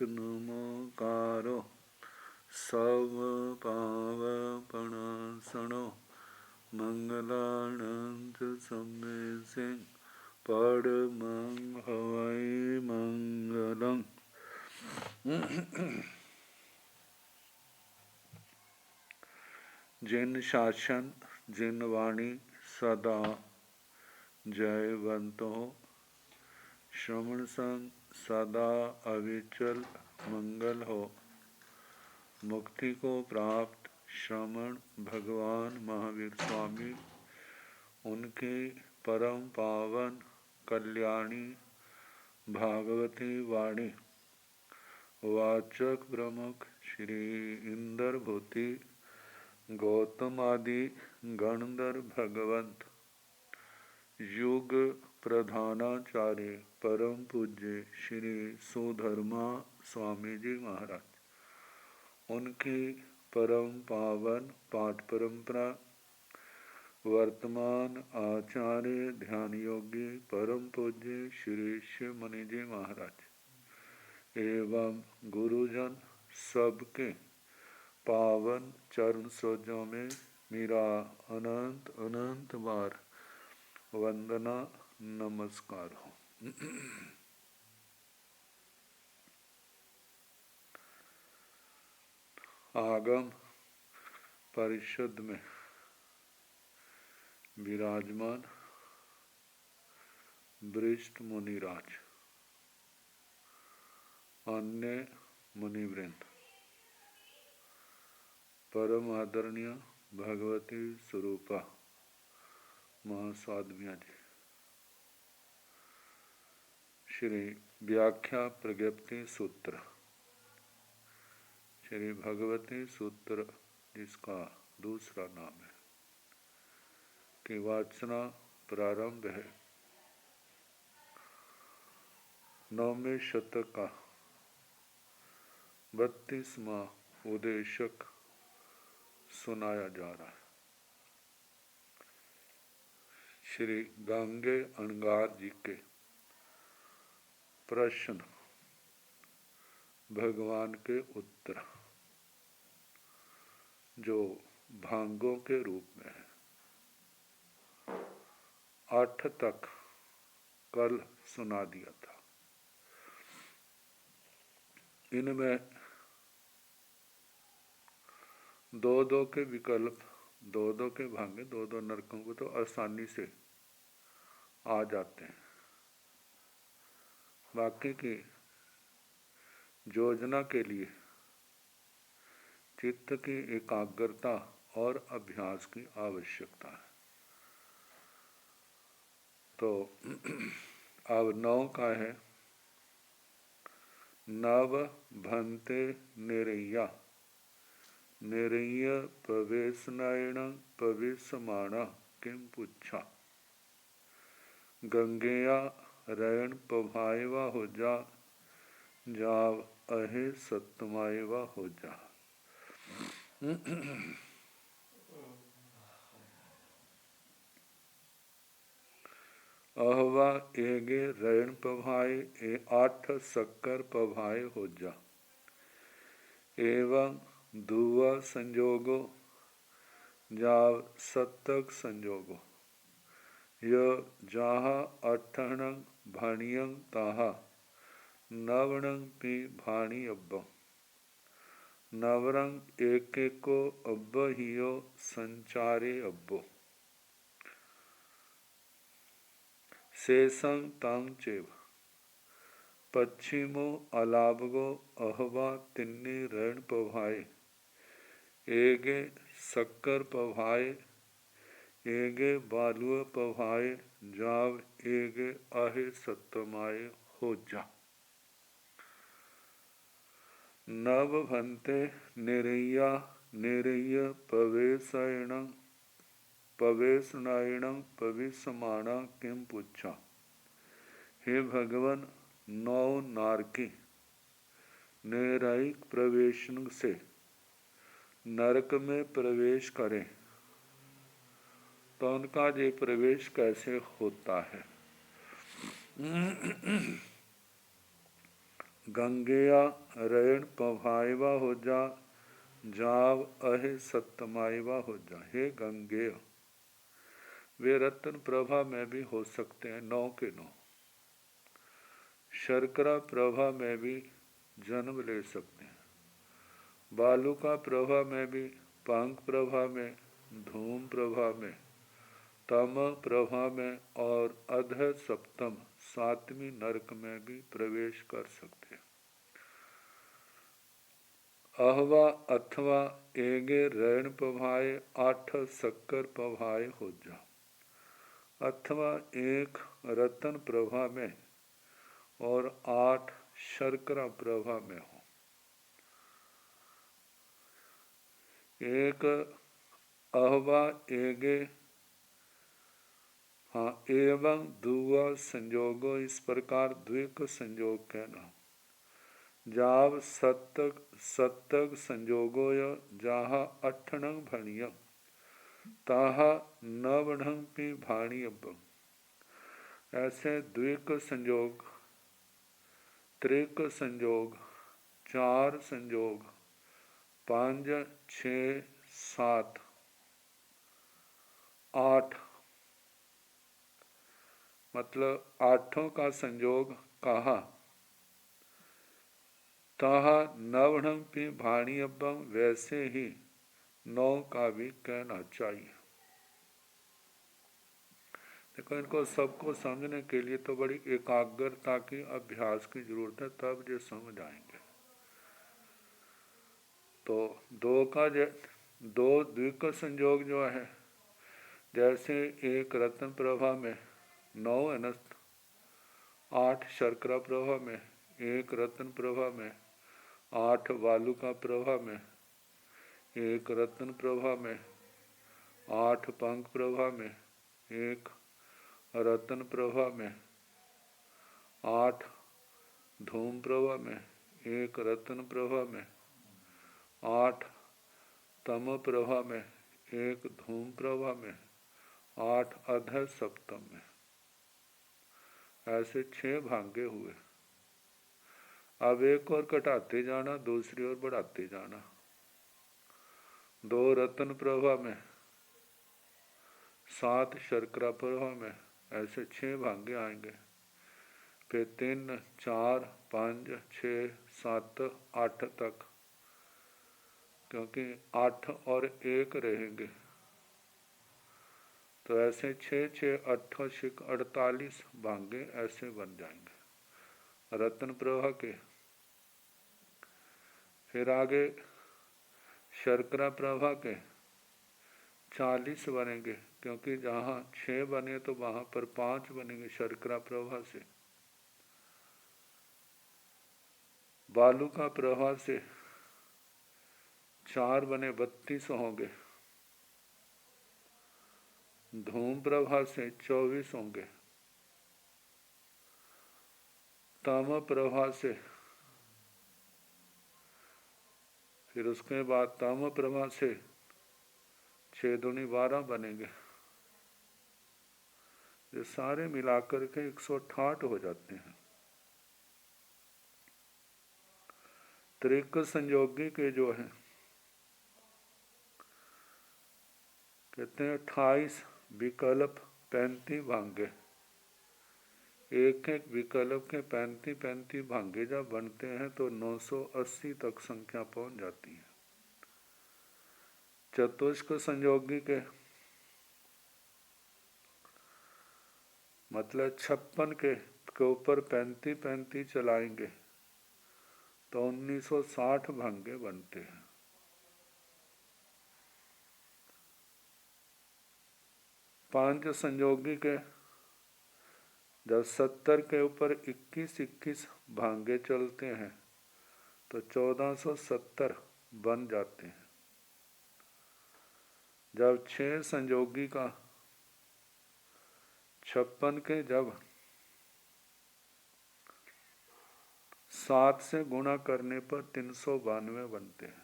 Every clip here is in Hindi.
नमकारो सब पावपणासनो मंगलानंद समय सिंह परमं हवै मंगलम्। जिन शासन जिन वाणी सदा जयवंत हो, श्रवण संग सदा अविचल मंगल हो। मुक्ति को प्राप्त श्रमण भगवान महावीर स्वामी, उनकी परम पावन कल्याणी भागवती वाणी वाचक प्रमुख श्री इंद्र भूति गौतम आदि गणधर भगवंत युग प्रधानाचार्य परम पूज्य श्री सुधर्मा स्वामी जी महाराज, उनकी परम पावन पाठ परंपरा वर्तमान आचार्य ध्यान योगी परम पूज्य श्री शिव मुनि जी महाराज एवं गुरुजन सबके पावन चरण सरोजों में मेरा अनंत अनंत बार वंदना नमस्कार हो। आगम परिषद में विराजमान वरिष्ठ मुनिराज, अन्य मुनिवृंद, परम आदरणीय भगवती स्वरूपा महासाध्विया जी, श्री व्याख्या प्रज्ञप्ति सूत्र, श्री भगवती सूत्र जिसका दूसरा नाम है, की वाचना प्रारंभ है। 9वें शतक का 32वां उद्देशक सुनाया जा रहा है। श्री गांगे अणगार जी के प्रश्न, भगवान के उत्तर, जो भांगों के रूप में है। 8 तक कल सुना दिया था। इनमें दो के विकल्प, दो के भांगे, दो नरकों को तो आसानी से आ जाते हैं। बाकी की योजना के लिए चित्त की एकाग्रता और अभ्यास की आवश्यकता है। तो अब 9 का है, नव भन्ते निरय्या निरय्य प्रवेशनायण प्रवेशमाणा किम पुच्छा, गंगेया रयण पभायवा हो जा, जाव अहे सत्यमायवा हो जा। अहवा एगे रयण पभाय 8 शक्कर पभाय हो जा, एवं दुआ संजोगो जाव सतक संजोगो, य जहाँ 8 भाणियं ताहा नवणं पी भाणी अब्बम, नवरंग एक को अब्ब हियो संचारे अब्बो, शेषं तंग चेव पश्चिमो अलाबगो अहवा तिन्नी रण पभाए, एगे शक्कर पभाए, एगे बालुआ पभाए, जाव एगे आहे सत्यमाए हो जा। नव भन्ते निरय्या निरय्य प्रवेशयण प्रवेशनायण प्रविशमाणा किम पुच्छा। हे भगवान, 9 नारकी नैरायिक प्रवेशन से नरक में प्रवेश करें तो उनका ये प्रवेश कैसे होता है। गंगेया रैण पभायवा हो जा, जाव अहे सत्यमायवा हो जा। हे गंगेय, वे रत्न प्रभा में भी हो सकते हैं, 9 के 9। शर्करा प्रभा में भी जन्म ले सकते हैं, बालुका प्रभा में भी, पंख प्रभा में, धूम प्रभा में, तम प्रभा में और अध सप्तम 7वीं नरक में भी प्रवेश कर सकते हैं। अहवा अथवा एगे रैण पभाए, 8 शक्कर पभाए हो जा। अथवा एक रतन प्रभा में और 8 शर्करा प्रभा में हो। एक अहवा एगे, हाँ, एवं दुआ संजोगो, इस प्रकार द्विक संयोग कहना। जाव सत्तग संजोगो जहाँ 8 भणिय, ताहा 9 पी भाणियब। ऐसे द्विक संयोग, त्रिक संयोग, 4 संयोग, 5, 6, 7, 8, मतलब 8 का संयोग कहा। ताहा 9 पी भाणियबम, वैसे ही 9 का भी कहना चाहिए। देखो, इनको सबको समझने के लिए तो बड़ी एकाग्रता की, अभ्यास की जरूरत है, तब ये समझ आएंगे। तो 2 द्विक संयोग जो है, जैसे एक रत्न प्रभा में 9 अनस्त, 8 शर्करा प्रभा में, एक रत्न प्रभा में, 8 वालुका प्रभा में, एक रत्न प्रभा में, 8 पंख प्रभा में, एक रत्न प्रभा में, 8 धूम प्रभा में, एक रत्न प्रभा में, 8 तम प्रभा में, एक धूम प्रभा में, 8 अध सप्तम में। ऐसे 6 भांगे हुए। अब एक और घटाते जाना, दूसरी ओर बढ़ाते जाना। 2 रत्न प्रभा में, 7 शर्करा प्रभा में, ऐसे 6 भांगे आएंगे। फिर 3, 4, 5, 6, 7, 8 तक, क्योंकि 8 और 1 रहेंगे। तो ऐसे 6, 6, 8, 48 भांगे ऐसे बन जाएंगे रत्न प्रभा के। फिर आगे शर्करा प्रभा के 40 बनेंगे, क्योंकि जहाँ 6 बने तो वहाँ पर 5 बनेंगे शर्करा प्रभा से। बालुका प्रभा से 4 बने, 32 होंगे। धूम प्रभा से 24 होंगे। तम प्रभा से, फिर उसके बाद तम प्रभा से 6 दूनी 12 बनेंगे। ये सारे मिलाकर के 168 हो जाते हैं। त्रिक संयोगी के जो है, कहते हैं 28 विकल्प 35 भांगे। एक एक विकल्प के 35 भांगे जब बनते हैं तो 980 तक संख्या पहुंच जाती है। चतुष्क संयोगी के मतलब 56 के ऊपर 35 चलाएंगे तो 1960 भांगे बनते हैं। पांच संयोगी के जब 70 के ऊपर 21 भांगे चलते हैं तो 1470 बन जाते हैं। जब 6 संयोगी का 56 के जब 7 से गुणा करने पर 392 बनते हैं।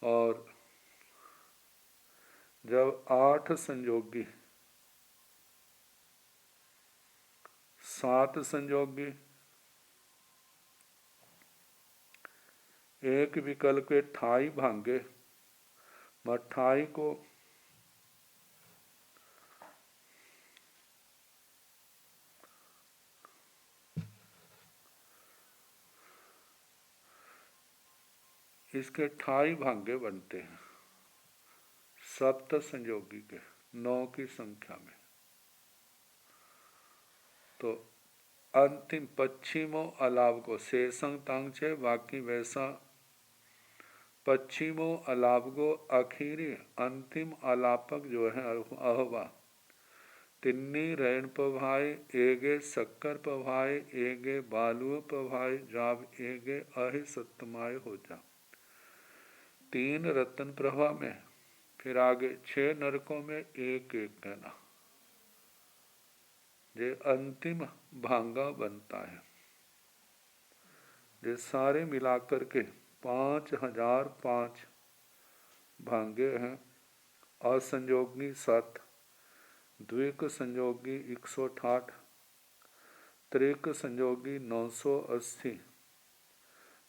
और जब 8 संयोगी 7 संयोगी, एक विकल्प के 28 भांगे, 28 को इसके 28 भांगे बनते हैं सप्त संयोगी के 9 की संख्या में। तो अंतिम पश्चिमों अलाव को शेषंग तांग छे, बाकी वैसा पश्चिमों अलाव को आखिरी अंतिम अलापक जो है अहवा, तिन्नी रैन पभाए, एगे शक्कर पभाए, एगे बालुओ पभाए, जाब एगे अहि सत्यमाय हो जा। 3 रतन प्रभा में, फिर आगे 6 नरकों में एक एक कहना, ये अंतिम भांगा बनता है। ये सारे मिलाकर के 5005 भांगे हैं। असंयोगी 7, द्विक संयोगी 168, त्रिक संयोगी 980,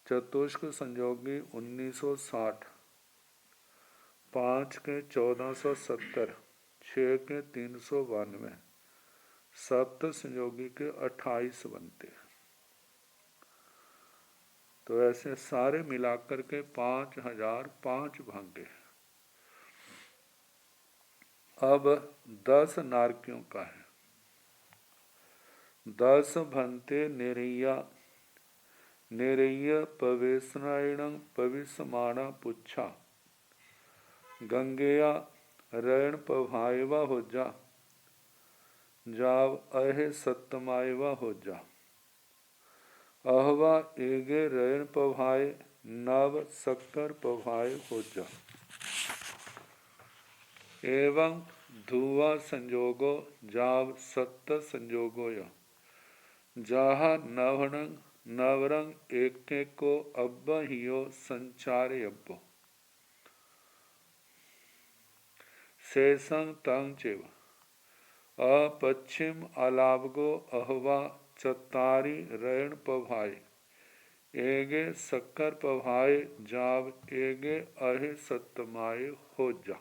चतुष्क संयोगी 1960, 5 के 1470, 6 के 392, सप्त संयोगी के 28 बनते हैं। तो ऐसे सारे मिलाकर के 5005 भांगे। अब 10 नारकियों का है। 10 भंते निरैया, निरैया पवेशनायण पविसमाणा पुच्छा, गंगेया रैण पभायवा हो जा, जाव अहे सत्यमायवा हो जा। अहवा एगे रैण पभाए, नव शक्कर पभाए हो जा। एवं धुआ संयोगो जाव सत्त संयोगो या, जहा नवरंग नवरंग एक को अब्ब हियो संचारे अब्बो। शेषंग तंग चेव, अपश्चिम अलावगो अहवा चतारी रैण पभाए, एगे शक्कर पभाए, जाव एगे अहे सत्यमाय हो जा।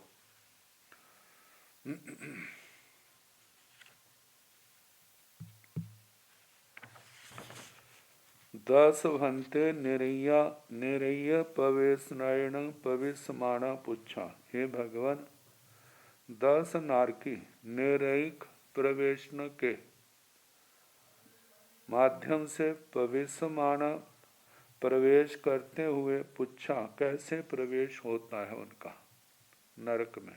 10 भंते निरैया, निरैया पवेशनायण पविसमाणा पुच्छा। हे भगवान, 10 नारकी निरैक प्रवेशन के माध्यम से पविसमाणा प्रवेश करते हुए पुच्छा, कैसे प्रवेश होता है उनका नरक में।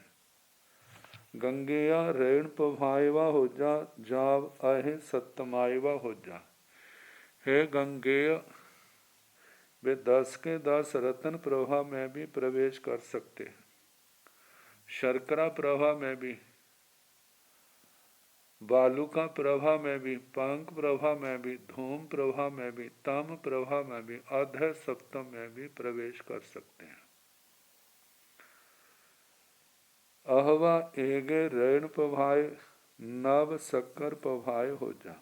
गंगेया रैण पभायवा हो जा, जाव अहे सत्यमायवा हो जा। हे गंगेय, वे 10 के 10 रतन प्रभा में भी प्रवेश कर सकते हैं, शर्करा प्रभा में भी, बालुका प्रभा में भी, पंख प्रभा में भी, धूम प्रभा में भी, तम प्रभा में भी, अध सप्तम में भी प्रवेश कर सकते हैं। अहवा एगे रैण पभाए, नव शक्कर पभाए हो जा।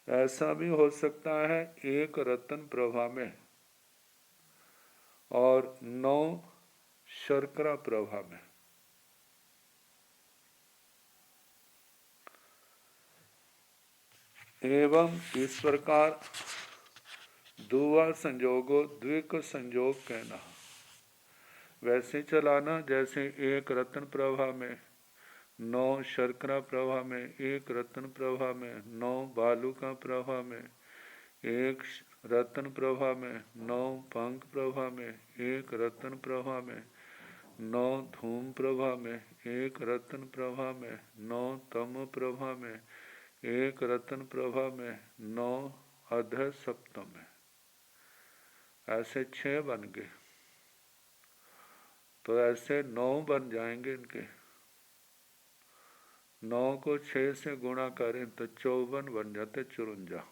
ऐसा भी हो सकता है एक रतन प्रभा में और 9 शर्करा प्रभा में। एवं इस प्रकार दुआ संयोगो द्विक संयोग कहना, वैसे चलाना जैसे एक रतन प्रभा में, 9 शर्करा प्रभा में, एक रतन प्रभा में, 9 बालुका प्रभा में, एक रतन प्रभा में, 9 पंख प्रभा में, एक रतन प्रभा में, 9 धूम प्रभा में, एक रतन प्रभा में, 9 तम प्रभा में, एक रतन प्रभा में, 9 अध सप्तम में। ऐसे 6 बन गए। तो ऐसे 9 बन जाएंगे इनके। 9 को 6 से गुणा करें तो 54 बन जाते, 54।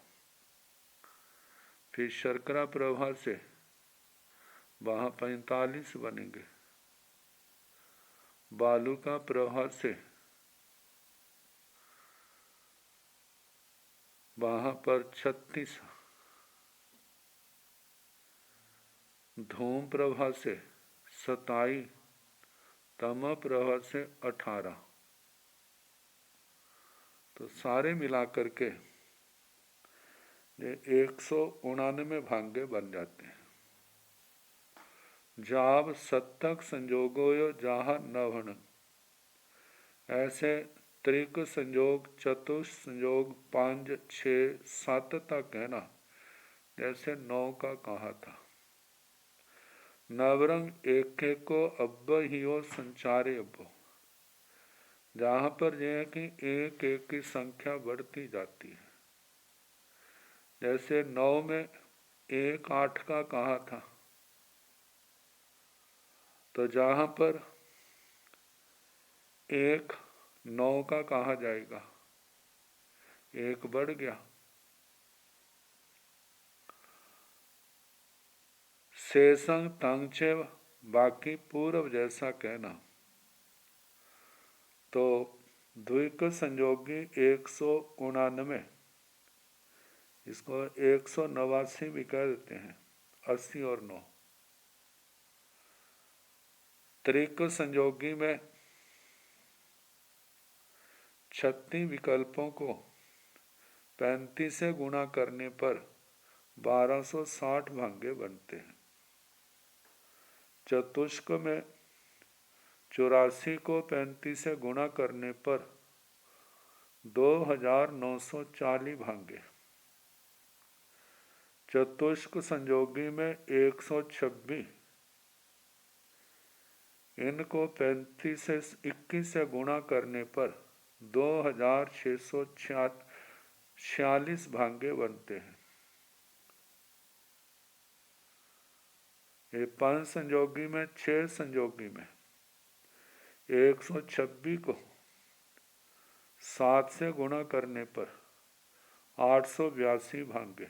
फिर शर्करा प्रभा से वहाँ 45 बनेंगे, बालुका प्रभा से वहाँ पर 36, धूम प्रभा से 27, तम प्रभा से 18, तो सारे मिलाकर के 199 भांगे बन जाते हैं। जाब सत्तक संजोगो यो जहाँ नवण, ऐसे त्रिक संयोग, चतुष संयोग, 5, 6, 7 तक है ना, जैसे 9 का कहा था। नवरंग एक एक को अब ही हो संचारे अब्बो, जहाँ पर यह कि एक एक की संख्या बढ़ती जाती है। जैसे 9 में 1 8 का कहा था, तो जहाँ पर 1 9 का कहा जाएगा, 1 बढ़ गया। शेषंग तंगछे, बाकी पूर्व जैसा कहना। तो द्विक संयोगी 199, इसको 189 भी कह देते हैं, 80 और 9। त्रिक संयोगी में 36 विकल्पों को 35 से गुणा करने पर 1260 भांगे बनते हैं। चतुष्क में 84 को 35 से गुणा करने पर 2940 भांगे। चतुष्क संयोगी में 126, इनको 35 से 21 से गुणा करने पर 2646 भांगे बनते हैं। ये 5 संयोगी में 6 संयोगी में 126 को 7 से गुणा करने पर 882 भांगे।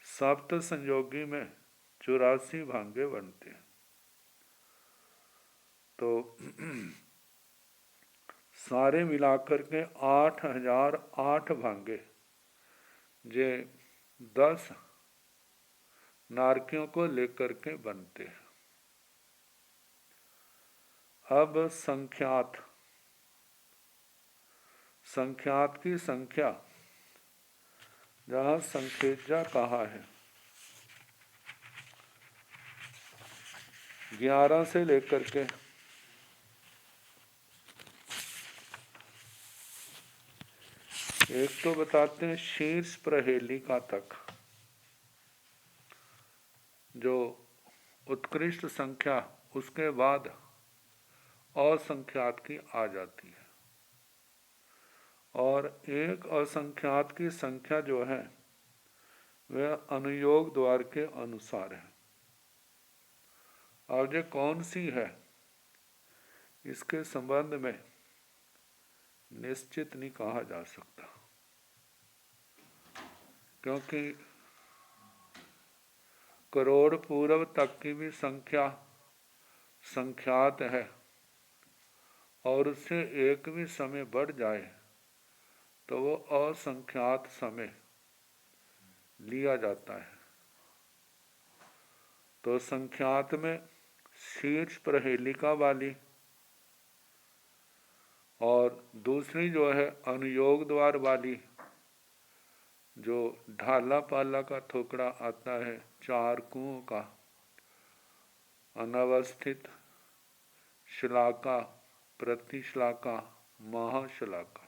सप्त संयोगी में 84 भांगे बनते हैं। तो सारे मिलाकर के 8008 भांगे जे 10 नारकियों को लेकर के बनते हैं। अब संख्यात की संख्या, जहाँ संखेजा कहा है, 11 से लेकर के 1 तो बताते हैं शीर्ष प्रहेलिका तक, जो उत्कृष्ट संख्या, उसके बाद असंख्यात की आ जाती है। और एक असंख्यात की संख्या जो है वह अनुयोग द्वार के अनुसार है। और ये कौन सी है, इसके संबंध में निश्चित नहीं कहा जा सकता, क्योंकि करोड़ पूर्व तक की भी संख्या संख्यात है, और उससे एक भी समय बढ़ जाए तो वो असंख्यात समय लिया जाता है। तो संख्यात में शीर्ष प्रहेलिका वाली, और दूसरी जो है अनुयोग द्वार वाली, जो ढाला पाला का थोकड़ा आता है 4 कुओं का, अनवस्थित शलाका, प्रतिशलाका, महाशलाका,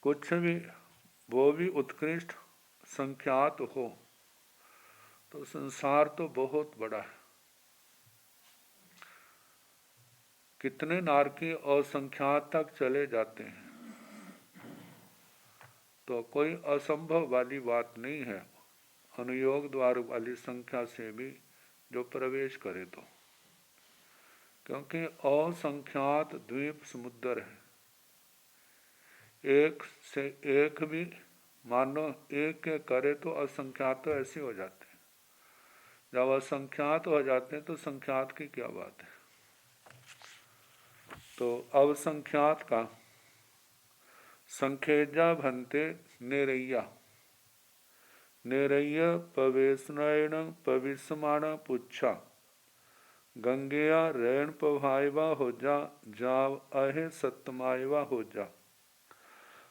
कुछ भी वो भी उत्कृष्ट संख्यात हो तो संसार तो बहुत बड़ा है। कितने नारकी असंख्यात तक चले जाते हैं, तो कोई असंभव वाली बात नहीं है अनुयोग द्वार वाली संख्या से भी जो प्रवेश करे तो, क्योंकि असंख्यात द्वीप समुद्र है। एक से एक भी मानो एक के करे तो असंख्यात तो ऐसे हो जाते हैं, जब असंख्यात हो जाते हैं तो संख्यात की क्या बात है। तो अवसंख्यात का संखेजा भन्ते निरैया निरैय पवेशनयन पविसमाण पुच्छा गंगेया रैन पभायवा हो जा जाव अहे सतमायवा हो जा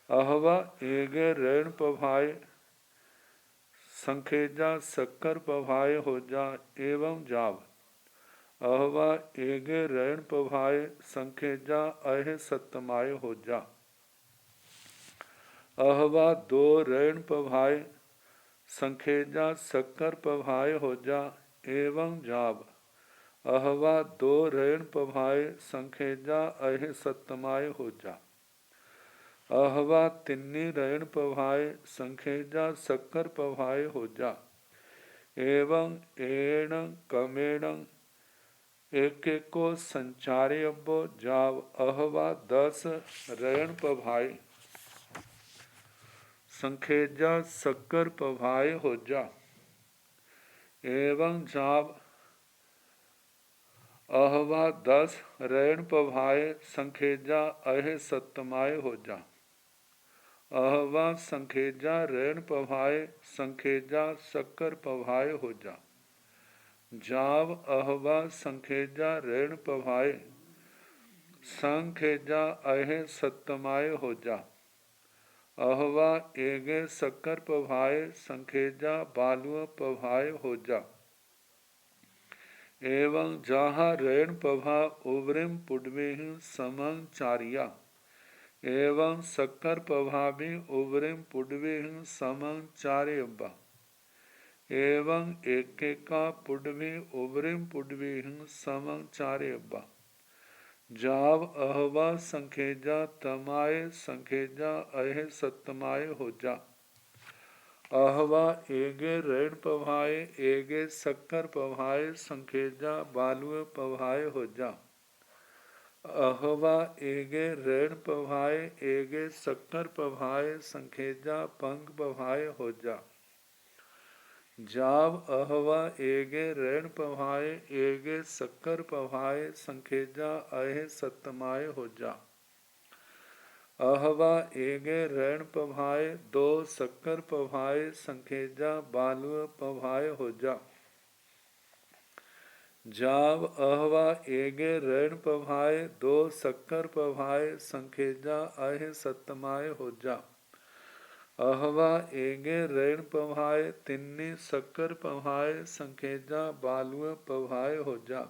अहवा एगे रैन पभाय संखेजा शक्कर पभाय हो जा एवं जाव अहवा एगे रैन पभाय संखेजा अहे सतमाय हो जा अहवा दो रैन पभाय संखेजा शक्कर पभाय हो जा एवं जाव अहवा दो रैन पभाय संखेजा अहे सतमाय हो जा अहवा तिन्नी रैन पभाय संखेजा शक्कर पभाय हो जा एवं एण कमेण एक को संचारे अब्बो जाव अहवा 10 रैन पभाय संखेजा शक्कर पभाय हो जा एवं जाव अहवा 10 रैन पभाय संखेजा अहे सतमाय हो जा अहवा संखेजा रैन पभाय संखेजा शक्कर पभाय हो जा जाव अहवा संखेजा रैन पभाय संखेजा अहे सतमाय हो जा अहवा एगे शक्कर पभाय संखेजा बालुआ पभाय हो जा एवं जहाँ रैन पभा उवरिम पुडवेह समं चारिया एवं शक्कर पभा भी उवरिम पुडवेह समं चार्यब्बा एवं एकेका पुडवे उवरिम पुडवेह समं चार्यब्बा जाव अहवा संखेजा तमाय संखेजा अहे सतमाय हो जा अहवा एगे रैन पभाय एगे शक्कर पभाय संखेजा बालुए पभाय हो जा अहवा एगे रैन पभाय एगे शक्कर पभाय संखेजा पंख पभाय हो जा जाव अहवा एगे रैन पभाय एगे शक्कर पभाय संखेजा अहे सतमाय हो जा अहवा एगे रैन पभाय 2 शक्कर पभाय संखेजा बालुआ पभाय हो जा जाव अहवा एगे रैन पभाय 2 शक्कर पभाय संखेजा अहे सतमाय हो जा अहवा एगे रैन पभाय तिन्नी शक्कर पभाय संखेजा बालुआ पभाय हो जा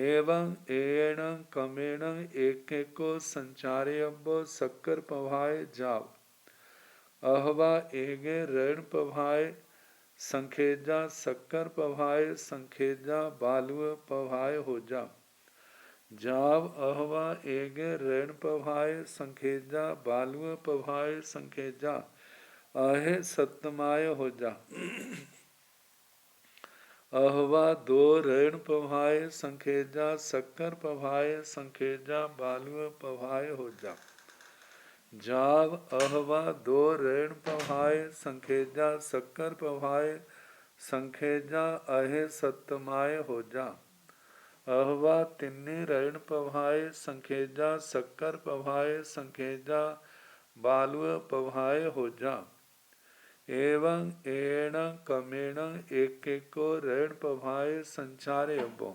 एवं एण कमेण एक को संचारे अब्बो शक्कर पभाय जाव अहवा एगे रैन पभाय संखेजा शक्कर पभाय संखेजा बालुआ पभाय हो जा जाव अहवा एगे रैन पभाय संखेजा बालुआ पभाय संखेजा अहे सतमाय हो जा अहवा 2 रैन पभाय संखेजा शक्कर पभाय संखेजा बालुआ पभाय हो जा जाव अहवा 2 रैन पभाय संखेजा शक्कर पभाय संखेजा अहे सतमाय हो जा अहवा तिन्नी रैन पभाय संखेजा शक्कर पभाय संखेजा बालुआ पभाय हो जा एवं एण कमेण एक को रैन पभाय संचारे अब्बो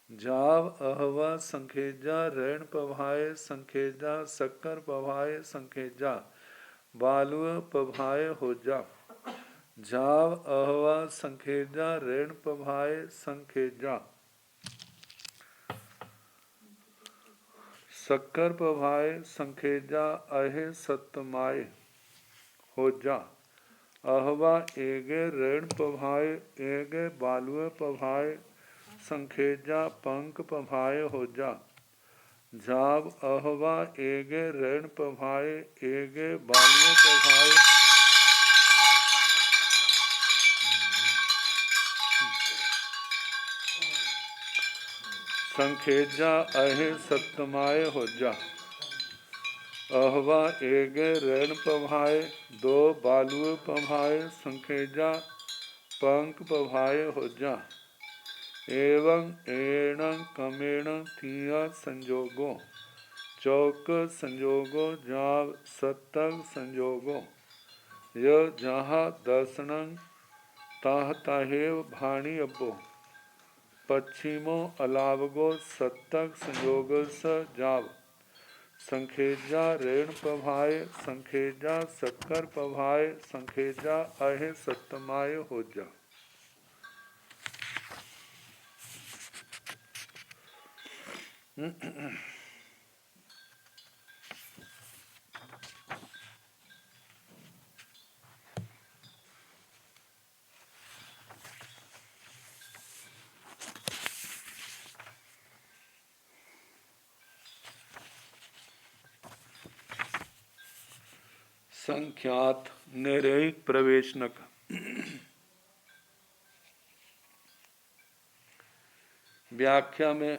जाव अहवा संखेजा रैन पभाय संखेजा शक्कर पभाय संखेजा बालुआ पभाय हो जा जाव अहवा संखेजा रैन पभाय संखेजा शक्कर पभाय संखेजा अहे सतमाय हो जा अहवा एगे रैन पभाय एगे बालुए पभाय संखेजा पंख पभाय हो जा जाव अहवा एगे रैन पभाय एगे बालुए पभाय संखेजा अहे सतमाय हो जा अहवा एगे रैन पभाय 2 बालुए पभाय संखेजा पंख पभाय हो जा एवं एण कमेण थिया संजोगो चौक संजोगो जाव सत्तग संजोगो य जहाँ दर्शनं ताह ताहेव भाणी अब्बो पश्चिमो अलावगो सत्तग संयोग स जाव संखेजा रेण पभाय संखेजा शक्कर पभाय संखेजा अहे सत्तमाय हो जा। संख्यात निरैक प्रवेशनक व्याख्या में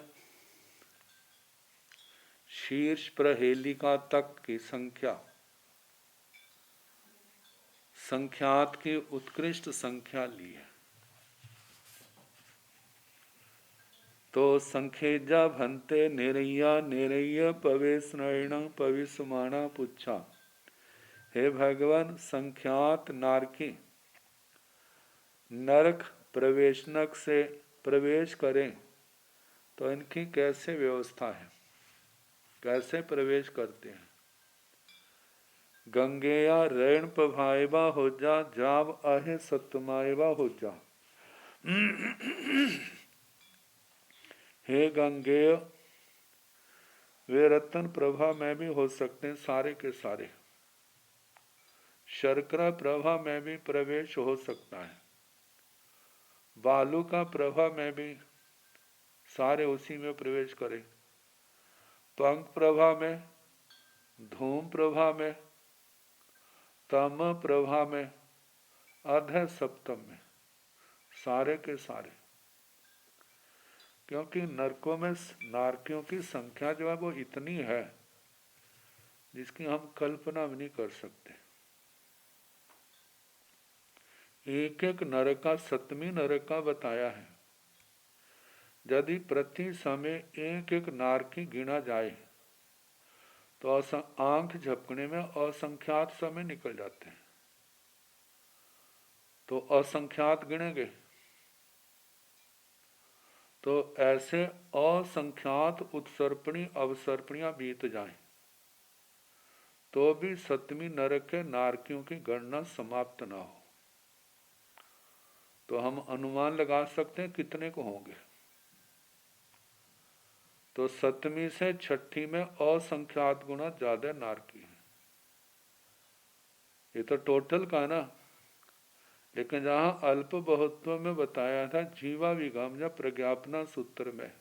शीर्ष प्रहेलिका तक की संख्या संख्यात की उत्कृष्ट संख्या ली है। तो संखेजा भंते निरैया निरैया पवेशनैण पविसमाना पुच्छा। हे भगवान, संख्यात नारकी नरक प्रवेशनक से प्रवेश करें तो इनकी कैसे व्यवस्था है, कैसे प्रवेश करते हैं। गंगेया रैण पभाएवा हो जा जाव आहे सत्यमाएवा हो जा। हे गंगेय, वे रत्न प्रभा में भी हो सकते हैं सारे के सारे। शर्करा प्रभा में भी प्रवेश हो सकता है। बालू का प्रभा में भी सारे उसी में प्रवेश करें। पंख प्रभा में, धूम प्रभा में, तम प्रभा में, अध सप्तम में, सारे के सारे। क्योंकि नरकों में नारकियों की संख्या जो है वो इतनी है जिसकी हम कल्पना भी नहीं कर सकते। एक एक नरक का, सतमी नरक का बताया है। यदि प्रति समय एक एक नारकी गिना जाए तो आंख झपकने में असंख्यात समय निकल जाते हैं। तो असंख्यात गिनेंगे तो ऐसे असंख्यात उत्सर्पणी अवसर्पणियां बीत जाएं तो भी सतमी नरक के नारकियों की गणना समाप्त ना हो। तो हम अनुमान लगा सकते हैं कितने को होंगे। तो सतमी से छठी में असंख्यात गुना ज्यादा नारकी है। ये तो टोटल का ना, लेकिन जहां अल्प बहुत्व में बताया था जीवा विगम या प्रज्ञापना सूत्र में,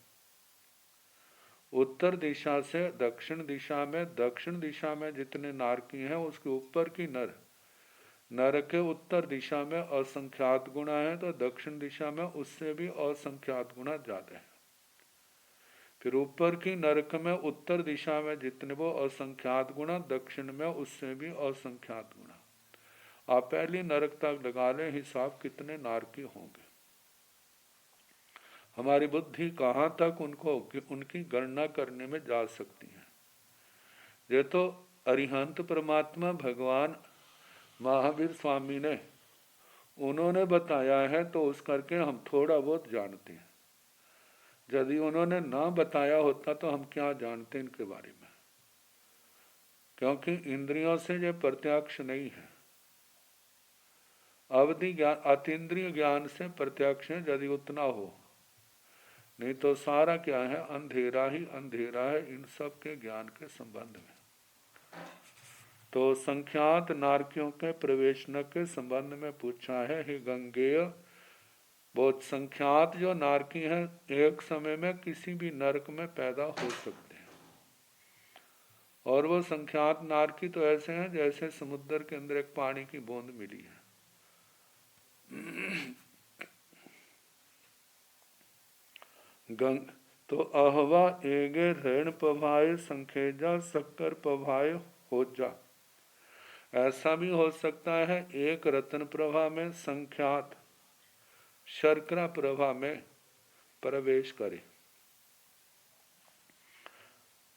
उत्तर दिशा से दक्षिण दिशा में, दक्षिण दिशा में जितने नारकी हैं उसके ऊपर की नर के उत्तर दिशा में असंख्यात गुना है, तो दक्षिण दिशा में उससे भी असंख्यात गुना ज्यादा है। फिर ऊपर की नरक में उत्तर दिशा में जितने वो असंख्यात गुना, दक्षिण में उससे भी असंख्यात गुना। आप पहली नरक तक लगा लें हिसाब कितने नारकी होंगे। हमारी बुद्धि कहाँ तक उनकी गणना करने में जा सकती है। ये तो अरिहंत परमात्मा भगवान महावीर स्वामी ने उन्होंने बताया है, तो उस करके हम थोड़ा बहुत जानते हैं। यदि उन्होंने ना बताया होता तो हम क्या जानते इनके बारे में, क्योंकि इंद्रियों से ये प्रत्यक्ष नहीं है। अवधि ज्ञान, अतीन्द्रिय ज्ञान से प्रत्यक्ष है यदि उतना हो, नहीं तो सारा क्या है, अंधेरा ही अंधेरा है इन सब के ज्ञान के संबंध में। तो संख्यात नारकियों के प्रवेशनक के संबंध में पूछा है, हे गंगेय, बहुत संख्यात जो नारकी हैं एक समय में किसी भी नरक में पैदा हो सकते हैं। और वो संख्यात नारकी तो ऐसे हैं जैसे समुद्र के अंदर एक पानी की बूंद मिली है। तो अहवा एगे ऋण पभाए संखेजा शक्कर पभाए हो जा। ऐसा भी हो सकता है एक रत्न प्रभा में संख्यात शर्करा प्रभा में प्रवेश करे।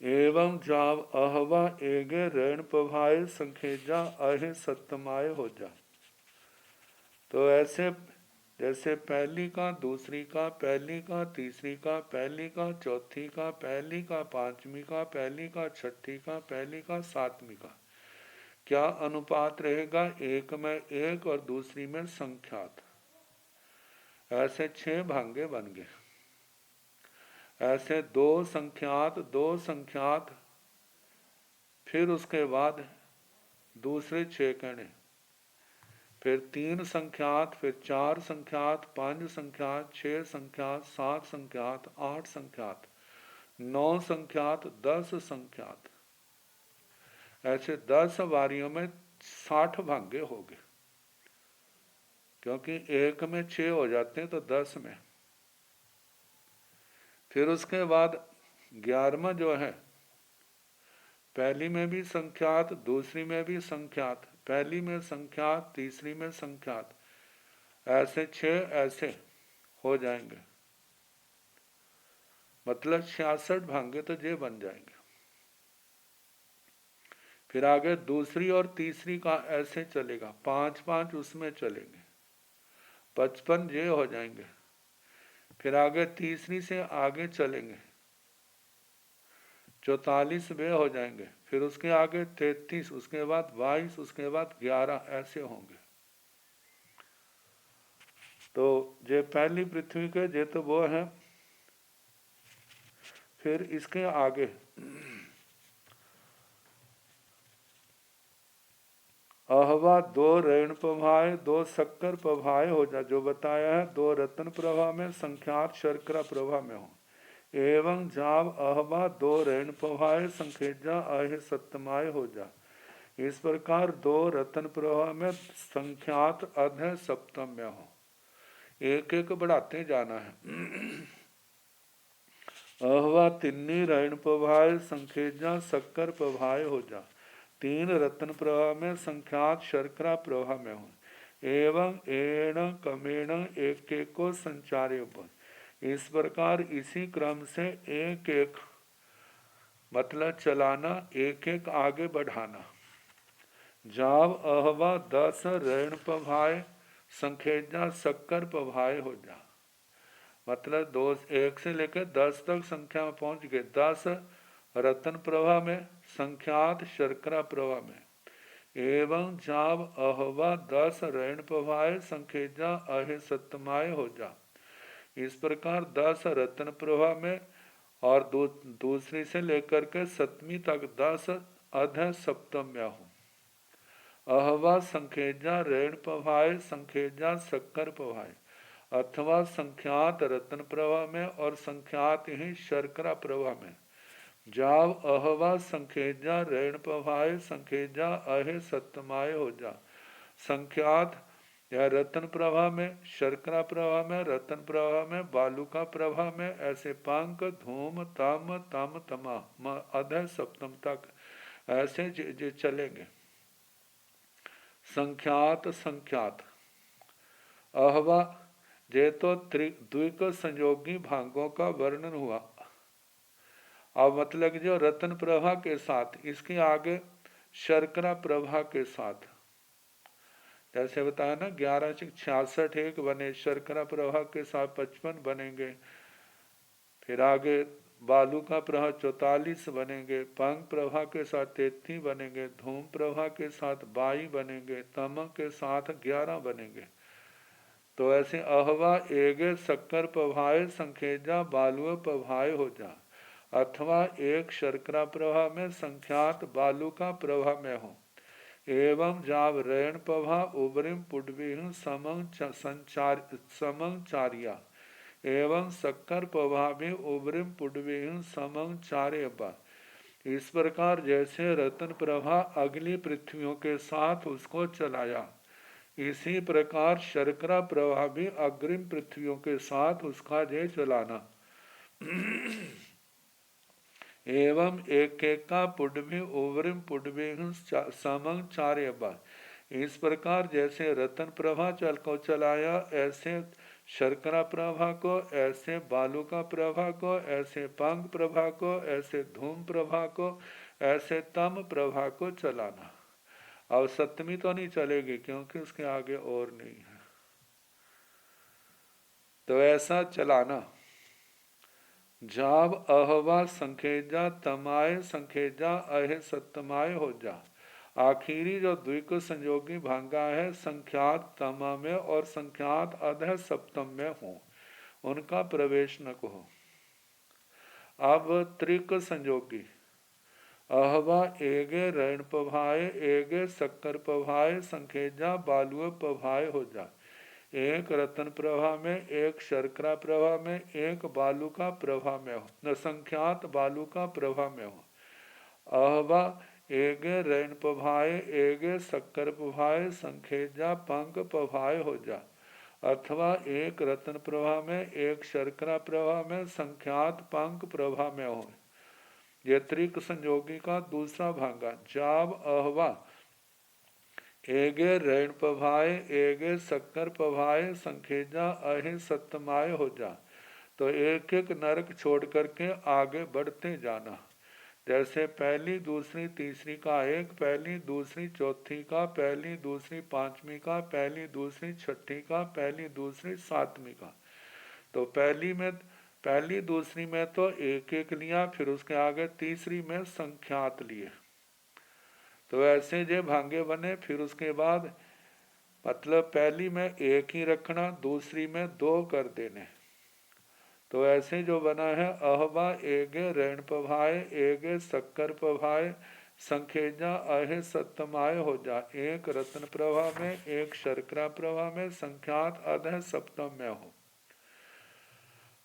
एवं जाव अहवा एगे ऋण पभाए संखेजा अहे सत्यमाय हो जा। तो ऐसे जैसे पहली का, दूसरी का, पहली का, तीसरी का, पहली का, चौथी का, पहली का, पांचवी का, पहली का, छठी का, पहली का, सातवीं का क्या अनुपात रहेगा? एक में एक और दूसरी में संख्यात। ऐसे 6 भांगे बन गए। ऐसे 2 संख्यात, 2 संख्यात, फिर उसके बाद दूसरे 6 कहने, फिर 3 संख्यात, फिर 4 संख्यात, 5 संख्यात, 6 संख्यात, 7 संख्यात, 8 संख्यात, 9 संख्यात, 10 संख्यात। ऐसे 10 वारियों में 60 भांगे हो गए, क्योंकि एक में 6 हो जाते हैं तो 10 में। फिर उसके बाद 11वां जो है, पहली में भी संख्यात, दूसरी में भी संख्यात, पहली में संख्यात, तीसरी में संख्यात, ऐसे 6 ऐसे हो जाएंगे। मतलब 66 भांगे तो ये बन जाएंगे। फिर आगे दूसरी और तीसरी का ऐसे चलेगा, 5-5 उसमें चलेंगे, 55 ये हो जाएंगे। फिर आगे तीसरी से आगे चलेंगे, 44 वे हो जाएंगे। फिर उसके आगे 33, उसके बाद 22, उसके बाद 11 ऐसे होंगे। तो ये पहली पृथ्वी के ये तो वो है। फिर इसके आगे अहवा 2 ऋण प्रभाए, 2 शक्कर प्रभाए हो जा, जो बताया है 2 रत्न प्रभा में, संख्यात शर्करा प्रभा में हो। एवं जाव अहवा 2 ऋण प्रभाए संखेजा अहे सत्यमाय हो जा। इस प्रकार 2 रत्न प्रभा में संख्यात अध सप्तम में हो। एक एक बढ़ाते जाना है। अहवा 3 ऋण प्रभाए संखेजा शक्कर प्रभाए हो जा। 3 रत्न प्रभा में संख्यात शर्करा प्रभा में हो। एवं एण कमेण एक एक को संचार्य पर। इस प्रकार इसी क्रम से एक एक मतलब चलाना, एक एक आगे बढ़ाना। जाव अहवा 10 ऋण प्रभाए संखेजा शक्कर प्रभाए हो जा। मतलब 1 से लेकर 10 तक संख्या में पहुंच गए। 10 रत्न प्रभा में, संख्यात शर्करा प्रभा में। एवं जाव अहवा 10 ऋण प्रभाए संखेजा अहे सत्यमाय हो जा। इस प्रकार 10 रत्न प्रभा में और दूसरी से लेकर के 7वीं तक 10 अध सप्तम में हो। अहवा संखेजा ऋण प्रभाए संखेजा शक्कर प्रभाए, अथवा संख्यात रत्न प्रभा में और संख्यात ही शर्करा प्रभा में। जाव अहवा संखेजा ऋण प्रभाए संखेजा अहे सत्यमाय हो जा। संख्यात या रत्न प्रभा में, शर्करा प्रभा में, रत्न प्रभा में, बालुका प्रभा में, ऐसे पंक धूम तम तम तमा अध सप्तम तक ऐसे जे चलेंगे। संख्यात संख्यात अहवा ये तो द्विक संयोगी भागों का वर्णन हुआ। अब मतलब जो रत्न प्रभा के साथ, इसके आगे शर्करा प्रभा के साथ, जैसे बताया ना 11 से 66 एक बने, शर्करा प्रभा के साथ 55 बनेंगे। फिर आगे बालू का प्रभा 44 बनेंगे, पंग प्रभा के साथ 33 बनेंगे, धूम प्रभा के साथ 22 बनेंगे, तमक के साथ 11 बनेंगे। तो ऐसे अहवा एगे शक्कर प्रभाए संखेजा बालुआ प्रभाए हो जा, अथवा एक शर्करा प्रभा में संख्यात बालू का प्रभा में हो। एवं जाव ऋण प्रभा उबरिम पुडविह समंग चारिया, एवं शक्कर प्रभा में उबरिम पुडविह समंग चार्य। इस प्रकार जैसे रत्न प्रभा अगली पृथ्वियों के साथ उसको चलाया, इसी प्रकार शर्करा प्रभा भी अग्रिम पृथ्वियों के साथ उसका जय चलाना। एवं एक एक का पुडवी उवरिम पुडवी समंग चार्य। इस प्रकार जैसे रतन प्रभा चल को चलाया, ऐसे शर्करा प्रभा को, ऐसे बालुका प्रभा को, ऐसे पंख प्रभा को, ऐसे धूम प्रभा को, ऐसे तम प्रभा को चलाना। अब सप्तमी तो नहीं चलेगी क्योंकि उसके आगे और नहीं है, तो ऐसा चलाना। जाब अहवा संखेजा तमाय संखेजा अहे सत्तमाय हो जा। आखिरी जो द्विक संयोगी भांगा है संख्यात तमा में और संख्यात अधः सप्तम में हो, उनका प्रवेश न कहो। अब त्रिक संयोगी अहवा एगे रण पभाए एगे शक्कर पभाए संखेजा बालुए पभाए हो जा। एक रतन प्रभा में, एक शर्करा प्रभा में, एक बालुका प्रभा में हो, न संख्यात बालुका प्रभा में हो। अहवा एगे रण पभाए एगे शक्कर पभाए संखेजा पंख पभाए हो जा। अथवा एक रतन प्रभा में, एक शर्करा प्रभा में, संख्यात पंख प्रभा में हो। ये त्रिक संयोगी का दूसरा भांगा। जाब अहवा एगे रण पभाए एगे शक्कर पभाए संखेजा अहे सत्तमाय हो जा। तो एक एक नरक छोड़ करके आगे बढ़ते जाना। जैसे पहली दूसरी तीसरी का एक, पहली दूसरी चौथी का, पहली दूसरी पांचवी का, पहली दूसरी छठी का, पहली दूसरी सातवीं का। तो पहली दूसरी में तो एक एक लिया, फिर उसके आगे तीसरी में संख्यात लिए। तो ऐसे जो भांगे बने। फिर उसके बाद मतलब पहली में एक ही रखना, दूसरी में दो कर देने। तो ऐसे जो बना है अहवा एगे ऋण पभाए एगे शक्कर पभाए संखेजा अहे सप्तमाय हो जा। एक रत्न प्रभा में, एक शर्करा प्रभा में, संख्यात अधः सप्तम में हो।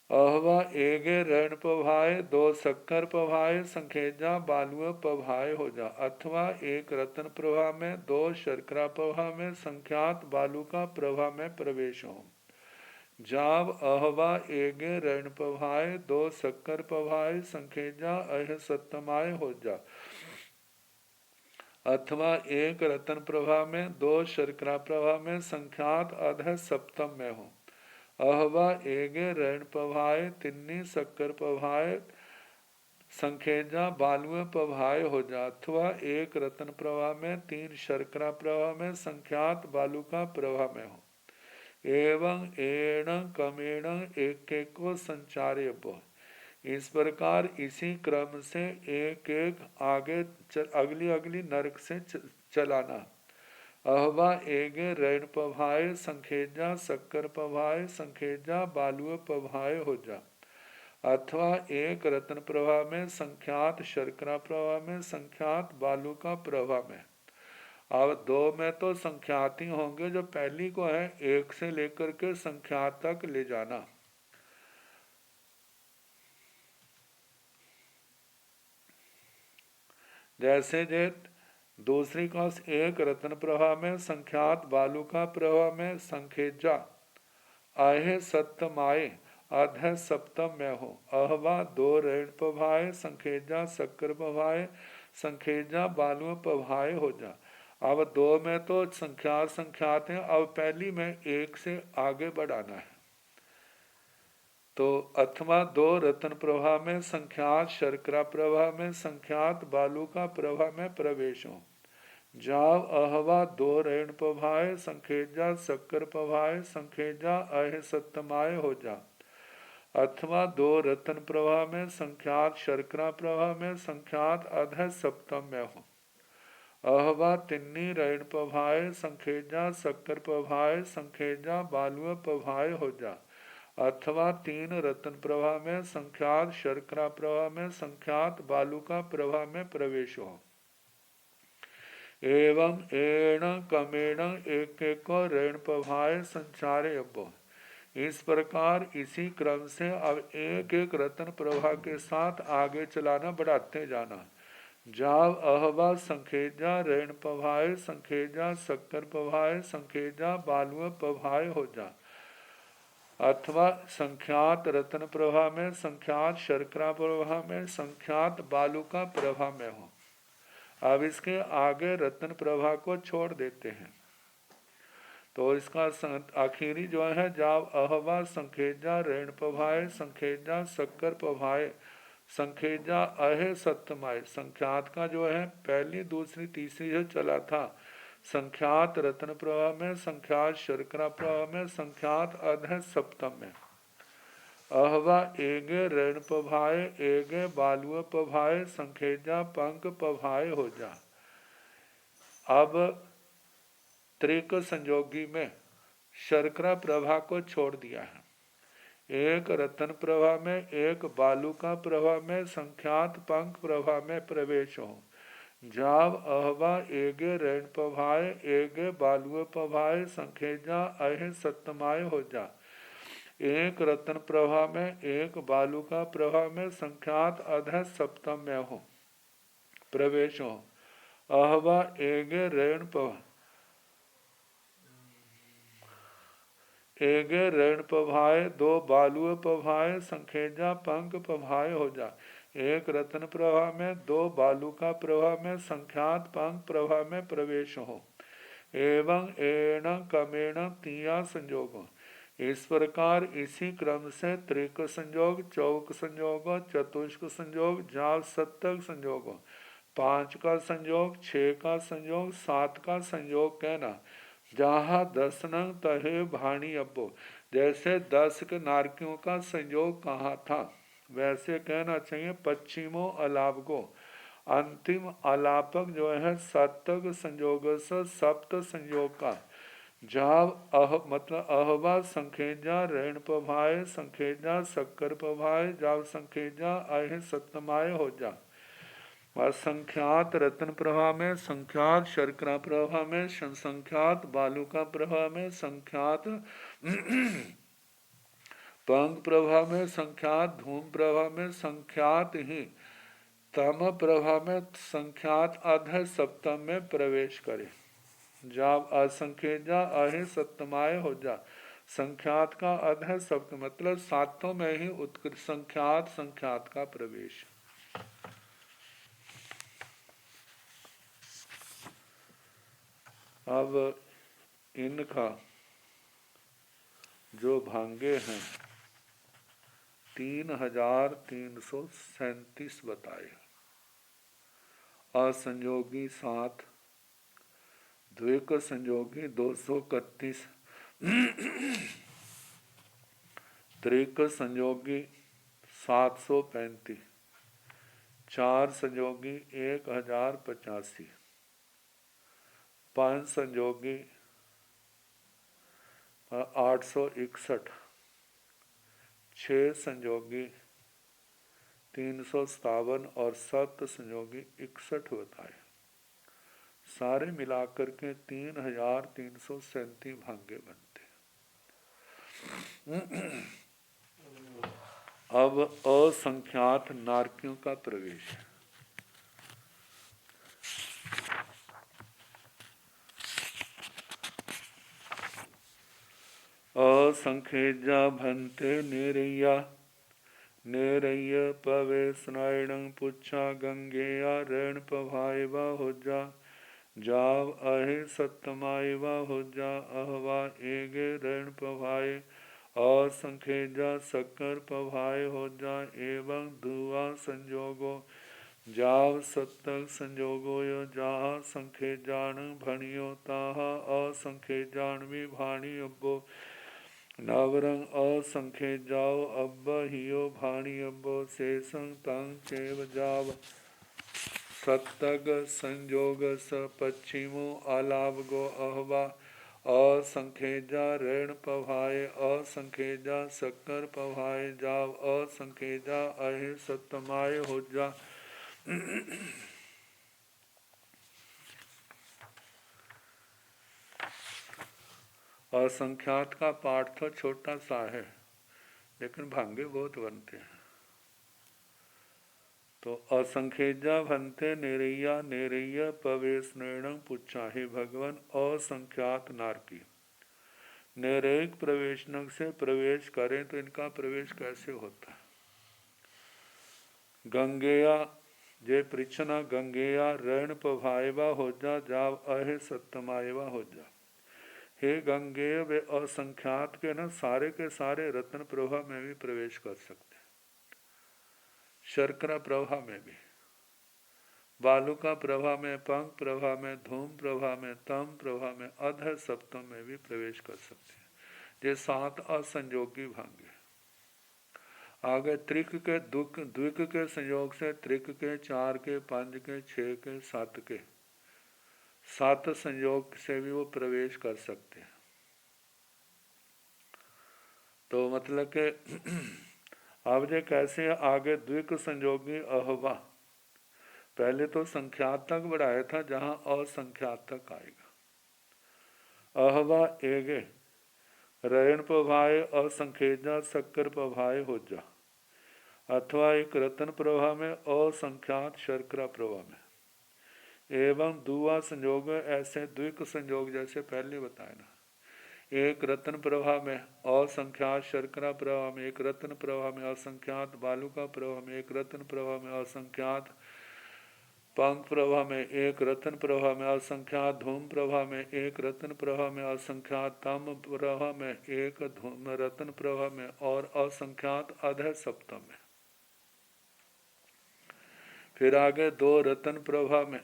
अहवा एगे ऋण पभाए दो शक्कर पभाए संखेजा बालुए पभाए हो जा। अथवा एक रत्न प्रभा में, दो शर्करा प्रभा में, संख्यात बालुका प्रभा में प्रवेश हो। जाब अहवा एगे ऋण पभाए दो शक्कर पभाए संखेजा अह सत्तमाय हो जा। अथवा एक रतन प्रभा में, दो शर्करा प्रभा में, संख्यात अधः सप्तम में हो। अहवा एगे ऋण पभाए तिन्नी शक्कर पभाए संखेजा बालुए पभाए हो जा। अथवा एक रतन प्रभा में, तीन शर्करा प्रभा में, संख्यात बालुका प्रभा में हो। एवं एण कमेण एक एक को संचार्य बो। इस प्रकार इसी क्रम से एक एक आगे अगली अगली नरक से चलाना। अहवा एगे ऋण पभाए संखेजा शक्कर पभाए संखेजा बालुए पभाए हो जा। अथवा एक रत्न प्रभा में, संख्यात शर्करा प्रभा में, संख्यात बालुका प्रभा में। अब दो में तो संख्यात ही होंगे, जो पहली को है एक से लेकर के संख्यात तक ले जाना। जैसे जे दूसरी का एक रत्न प्रभा में, संख्यात बालुका प्रभा में, संखेजा आहे सप्तमाए अधः सप्तम में हो। अहवा दो ऋण पभाए संखेजा शक्कर पभाए संखेजा बालुए पभाए हो जा। अब दो में तो संख्यात हैं, अब पहली में एक से आगे बढ़ाना है। तो अथवा दो रत्न प्रभा में, संख्यात शर्करा प्रभा में, संख्यात बालुका प्रभा में प्रवेश हो। जाव अहवा दो ऋण पभाए संखेजा शक्कर पभाए संखेजा अह सप्तमाय हो जा। अथवा दो रत्न प्रभा में, संख्यात शर्करा प्रभा में, संख्यात अधः सप्तम में हो। अहवा तिन्नी ऋण पभाए संखेजा शक्कर पभाए संखेजा बालुए पभाए हो जा। अथवा तीन रत्न प्रभा में, संख्यात शर्करा प्रभा में, संख्यात बालुका प्रभा में प्रवेश हो। एवं एण कमेण एक एक को ऋण पभाए संचारे अब्बो। इस प्रकार इसी क्रम से अब एक एक रत्न प्रभा के साथ आगे चलाना, बढ़ाते जाना। जाव अहवा संखेजा ऋण पभाए संखेजा शक्कर पभाए संखेजा बालुए पभाए हो जा। अथवा संख्यात रत्न प्रभा में, संख्यात शर्करा प्रभा में, संख्यात बालुका प्रभा में हो। अब इसके आगे रत्न प्रभा को छोड़ देते हैं। तो इसका आखिरी जो है जाव अहवा संखेजा ऋण पभाए संखेजा शक्कर पभाए संखेजा अहे सत्यमाय। संख्यात का जो है पहली दूसरी तीसरी जो चला था, संख्यात रत्न प्रवाह में, संख्यात शर्करा प्रवाह में, संख्यात अध सप्तम में। अहवा एगे ऋण पभाए एगे बालुआ पभाए संखेजा पंक पभाए हो जा। अब त्रिक संयोगी में शर्करा प्रभा को छोड़ दिया है, एक रतन प्रभा में एक बालुका प्रभा में संख्यात पंक प्रभा में प्रवेश हो। जाव अहवा एगे ऋण पभाए एगे बालुए पभाए संखेजा अहे सत्यमाय हो जा। एक रतन प्रभा में एक बालुका प्रभा में संख्यात अध सप्तम में हो प्रवेश हो। अहवा एगे ऋण पभा एगे ऋण पभाए दो बालुए पभाए संखेजा पंक पभाए हो जा। एक रत्न प्रभा में दो बालुका प्रभा में संख्यात पंक प्रभा में प्रवेश हो। एवं एण कमेण तिया संयोग। इस प्रकार इसी क्रम से त्रिक संयोग, चौक संयोग, चतुष्क संयोग, जाव सप्तक संयोग, 5 का संयोग, 6 का संयोग, 7 का संयोग कहना। जहाँ 10 नंग तहे भाणी अब्बो, जैसे 10 के नारकियों का संयोग कहा था वैसे कहना चाहिए। पश्चिमो अलापगो, अंतिम अलापक जो है सप्तक संयोग से सप्त संयोग का। जाव मतलब अहवा संखेजा ऋण पभाए संखेजा शक्कर पभाए जाव संखेजा अह सत्यमाय हो जा। संख्यात रत्न प्रभा में, संख्यात शर्करा प्रभा में, संख्यात बालुका प्रभा में, संख्यात पंग प्रभा में, संख्यात धूम प्रभा में, संख्यात ही तम प्रभा में, संख्यात अध सप्तम में प्रवेश करे। जाब असंख्यजा अहि सप्तमाय हो जा। संख्यात का अध सप्त मतलब सातों में ही उत्कृष्ट संख्यात संख्यात का प्रवेश। अब इनका जो भांगे हैं 3337 बताए। असंयोगी 7, द्विक संयोगी 231, त्रिक संयोगी 735, 4 संयोगी 1085, 5 संयोगी 861, 6 संयोगी 357 और 7 संयोगी 61 बताए। सारे मिलाकर के 3337 भांगे बनते। अब असंख्यात नारकियों का प्रवेश है। असंखेजा भंते निरैया निरैय पवे स्नायणं पुच्छा गंगेया ऋण पभाएवा हो जा। जाव अहे सत्यमाएवा हो जा। अहवा एगे ऋण पभाए असंखेजा शक्कर पभाए हो जा। एवं धुआ संयोगो जाव सत्तक संयोगो यो जहा संखेजान भणियो ताहा असंखेजान भी भाणी अब्बो। नावरंग असंख्य जाओ अब्ब हियो भाणी अब्बो शेषं तंग चेव जाव। सत्तग संयोग स पश्चिमो अलावगो अहवा असंख्यजा ऋण पभाए असंख्यजा शक्कर पभाए जाव असंख्यजा अहे सत्यमाय हो जा। असंख्यात का पाठ तो छोटा सा है लेकिन भांगे बहुत बनते हैं। तो असंख्यजा भंते निरैया निरैया पवेश निर्णय पुच्छा। हे भगवान असंख्यात नारकी निरैक प्रवेशनक से प्रवेश करें तो इनका प्रवेश कैसे होता है। गंगेया जे पृछना गंगेया ऋण पभाएवा हो जा। जाव अहे सत्यमाएवा हो जा। हे गंगेय वे असंख्यात के न सारे के सारे रत्न प्रभा में भी प्रवेश कर सकते, शर्करा प्रभा में भी, बालुका प्रभा में, पंख प्रभा में, धूम प्रभा में, तम प्रभा में, अध सप्तम में भी प्रवेश कर सकते हैं। ये 7 असंयोगी भांग है। आगे त्रिक के द्विक के संयोग से त्रिक के, 4 के, 5 के, 6 के, 7 के, 7 संयोग से भी वो प्रवेश कर सकते हैं। तो मतलब के अब ये कैसे आगे द्विक संयोगी अहवा, पहले तो संख्यात तक बढ़ाया था, जहां असंख्यात तक आएगा। अहवा एगे रयन प्रभाए असंखेजा शक्कर प्रभाए हो जा, अथवा एक रतन प्रभा में असंख्यात शर्करा प्रभा में, एवं दुआ संयोग ऐसे द्विक संयोग जैसे पहले बताया ना, एक रत्न प्रभा में असंख्यात शर्करा प्रभा में, एक रत्न प्रभा में असंख्यात बालुका प्रभा में, एक रत्न प्रभा में असंख्यात पंख प्रभा में, एक रत्न प्रभा में असंख्यात धूम प्रभा में, एक रत्न प्रभा में असंख्यात तम प्रभा में, एक धूम रत्न प्रभा में और असंख्यात अधः सप्तम में। फिर आगे 2 रत्न प्रभा में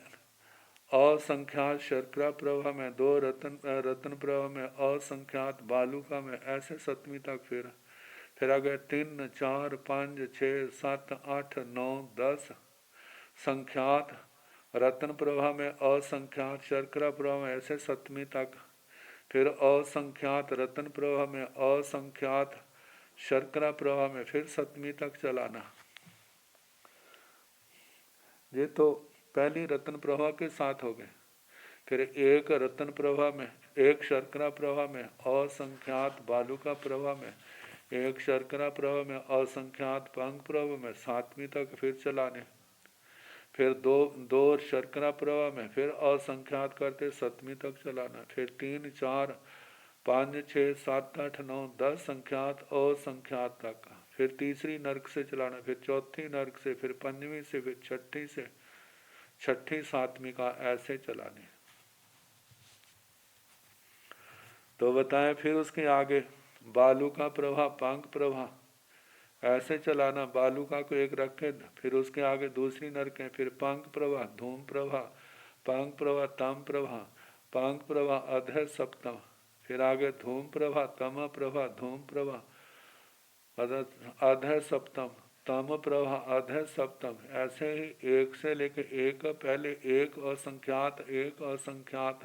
असंख्यात शर्करा प्रभा में, 2 रत्न प्रभा में असंख्यात बालुका में, ऐसे 7वीं तक। फिर आगे 3, 4, 5, 6, 7, 8, 9, 10 संख्यात रत्न प्रभा में, असंख्यात शर्करा प्रभा में, ऐसे 7वीं तक। फिर असंख्यात रत्न प्रभा में, असंख्यात शर्करा प्रभा में, फिर 7वीं तक चलाना। ये तो पहली रत्न प्रभा के साथ हो गए। फिर एक रत्न प्रभा में, एक शर्करा प्रभा में, असंख्यात बालुका प्रभा में, एक शर्करा प्रभा में, असंख्यात पंख प्रभा में, 7वीं तक फिर चलाने। फिर दो शर्करा प्रभा में, फिर असंख्यात करते 7वीं तक चलाना। फिर 3, 4, 5, 6, 7, 8, 9, 10 संख्यात असंख्यात तक। फिर तीसरी नरक से चलाना, फिर चौथी नरक से, फिर 5वीं से, फिर 6ठी से, 6ठी 7वीं का ऐसे चलाने। तो बताएं फिर उसके आगे बालू का प्रभा, पंख प्रभा ऐसे चलाना। बालुका को एक रखे, फिर उसके आगे दूसरी नरकें, फिर पंख प्रभा, धूम प्रभा, पंख प्रभा, तम प्रभा, पंख प्रभा, अधः सप्तम, फिर आगे धूम प्रभा, तम प्रभा, धूम प्रभा, अधः सप्तम, तम प्रभा, अधः सप्तम, ऐसे ही एक से लेके एक, पहले एक असंख्यात, एक असंख्यात,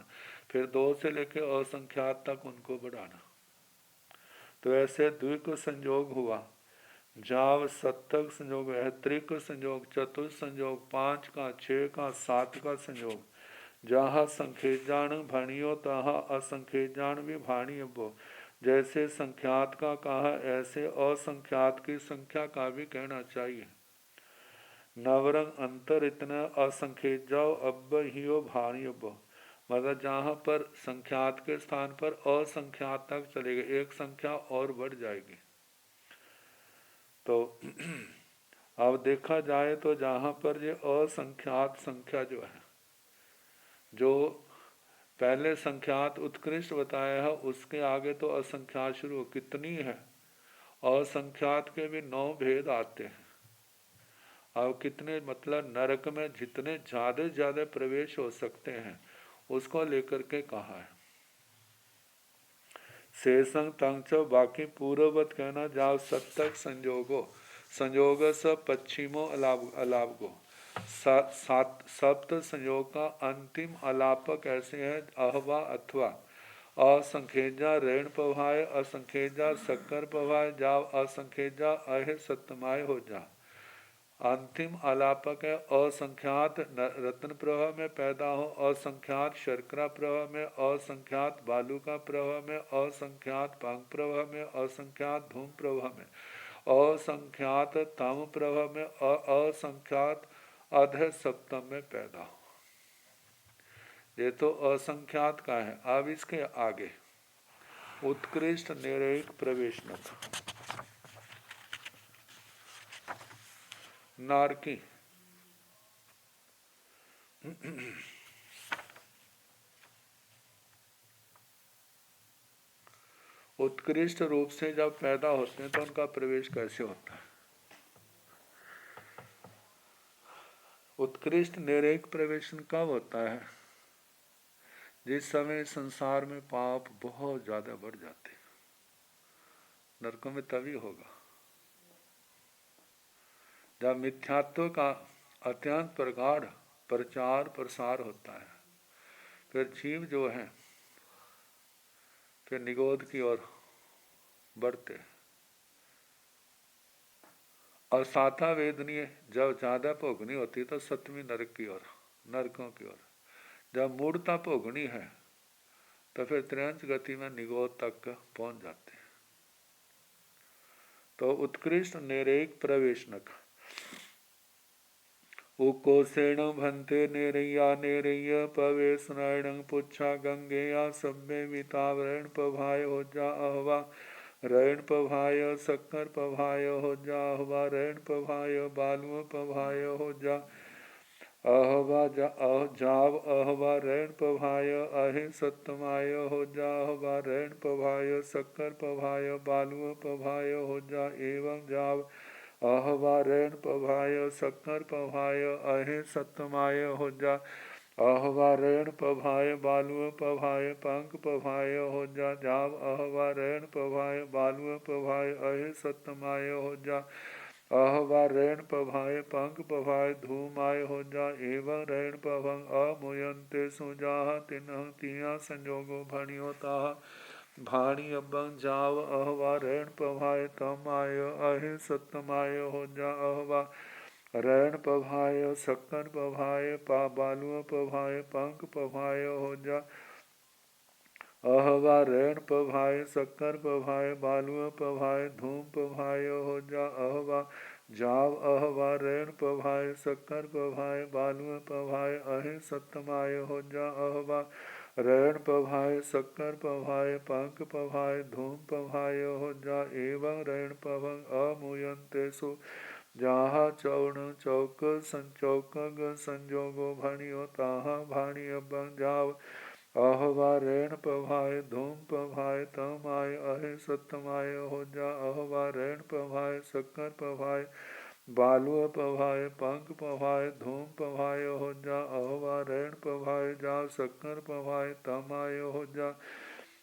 फिर 2 से लेके असंख्यात तक उनको बढ़ाना। तो ऐसे द्विक संयोग हुआ। जाव सप्तक संयोग है, त्रिक संयोग, चतुर्थ संयोग, 5 का, 6 का, 7 का संयोग। जहाँ संखेजान भणियो तहाँ असंखेजान भी भाणियो। जैसे संख्यात का कहा, ऐसे असंख्यात की संख्या का भी कहना चाहिए। नवरंग अंतर इतना असंखेजाओ अब हियो भाणियो, मतलब जहाँ पर संख्यात के स्थान पर असंख्यात तक चलेगा, एक संख्या और बढ़ जाएगी। तो अब देखा जाए तो जहाँ पर ये असंख्यात संख्या जो है, जो पहले संख्यात उत्कृष्ट बताया है, उसके आगे तो असंख्यात शुरू कितनी है। असंख्यात के भी 9 भेद आते हैं। अब कितने, मतलब नरक में जितने ज़्यादा प्रवेश हो सकते हैं उसको लेकर के कहा है। शेषंग तंच बाकी पूर्ववत कहना जाओ सप्तक संयोगो, संयोग स पश्चिमो अलापगो। सप्त संयोग का अंतिम अलापक ऐसे है अहवा अथवा असंखेजा ऋण प्रभाय, असंखेजा शक्कर प्रभाय, जाव असंखेजा अह सप्तमाय हो जा। अंतिम अलापक है असंख्यात रत्न प्रवाह में पैदा हो, असंख्यात शर्करा प्रवाह में, असंख्यात बालुका प्रवाह में, असंख्यात पांग प्रवाह में, असंख्यात धूम प्रवाह में, असंख्यात ताम प्रवाह में, असंख्यात अध सप्तम में पैदा हो। ये तो असंख्यात का है। अब इसके आगे उत्कृष्ट निरैक प्रवेश न था। नारकी उत्कृष्ट रूप से जब पैदा होते हैं तो उनका प्रवेश कैसे होता है? उत्कृष्ट निरेक प्रवेश कब होता है? जिस समय संसार में पाप बहुत ज्यादा बढ़ जाते, नरकों में तभी होगा जब मिथ्यात्व का अत्यंत प्रगाढ़ प्रचार प्रसार होता है। फिर जीव जो है फिर निगोध की ओर बढ़ते, और साता वेदनीय जब ज्यादा भोगनी होती तो सतवीं नरक की ओर, नरकों की ओर। जब मूढ़ता भोगनी है तो फिर त्रयंच गति में निगोध तक पहुंच जाते। तो उत्कृष्ट निरेक प्रवेशनक उकोसेण भन्ते नेरय्या नेरय्य पवेशनायण पुच्छा गंगेया सभ्य मितावरण पभाय हो जा अहवा रैण पभाय शक्कर पभाय हो जा अहवा रैण पभाय बालुओं पभाय हो जा अहवा जाव अहवा रैण पभाय अहे सत्यमाय हो जा अहवा रैण पभाय शक्कर पभाय बालुओं पभाय हो जा एवं जाव अहवा रैण पभाय शक्कर पभाय अहे सत्यमाय हो जा अहवा रैण पभाय बालुओं पभाय पंख पभाय हो जा जाव अहवा रैण पभाय बालुओं पभाय अहे सत्यमाय हो जा अहवा रैण पभाय पंख पभाय धूमाय हो जा एवं रैण पभंग अमुयंते सुजाह तिन्ह तिया संजोगो भणियो ताहा भाणी अबंग जाव अहवा रैण पभाय तमाय अहे सत्यमाय हो जा अहवा रैण पभाय शक्कर पभाय पा बालुओं पभाय पंख पभाय हो जा अहवा रैण पभाय शक्कर पभाय बालुओं पभाय धूम पभाय हो जा अहवा जाव अहवा रैण पभाय शक्कर पभाय बालुओं पभाय अहे सत्यमाय हो जा अहवा रैण पभाय शक्कर पभाय पंख पभाय धूम पभाय हो जा एवं रैण पभंग अमुयंते सु जहाँ चौण चौक संचौक संजोगो भणियो ताहा भाणी अबंग जाव अहवा रैण पभाय धूम पभाय तमाय अहे सत्यमाय हो जा अहवा रैण पभाय शक्कर पभाय बालुआ पभाय पंख पभाय धूम पभाय हो जा अहवा रैण पभाय जा शक्कर पभाय तमाय हो जा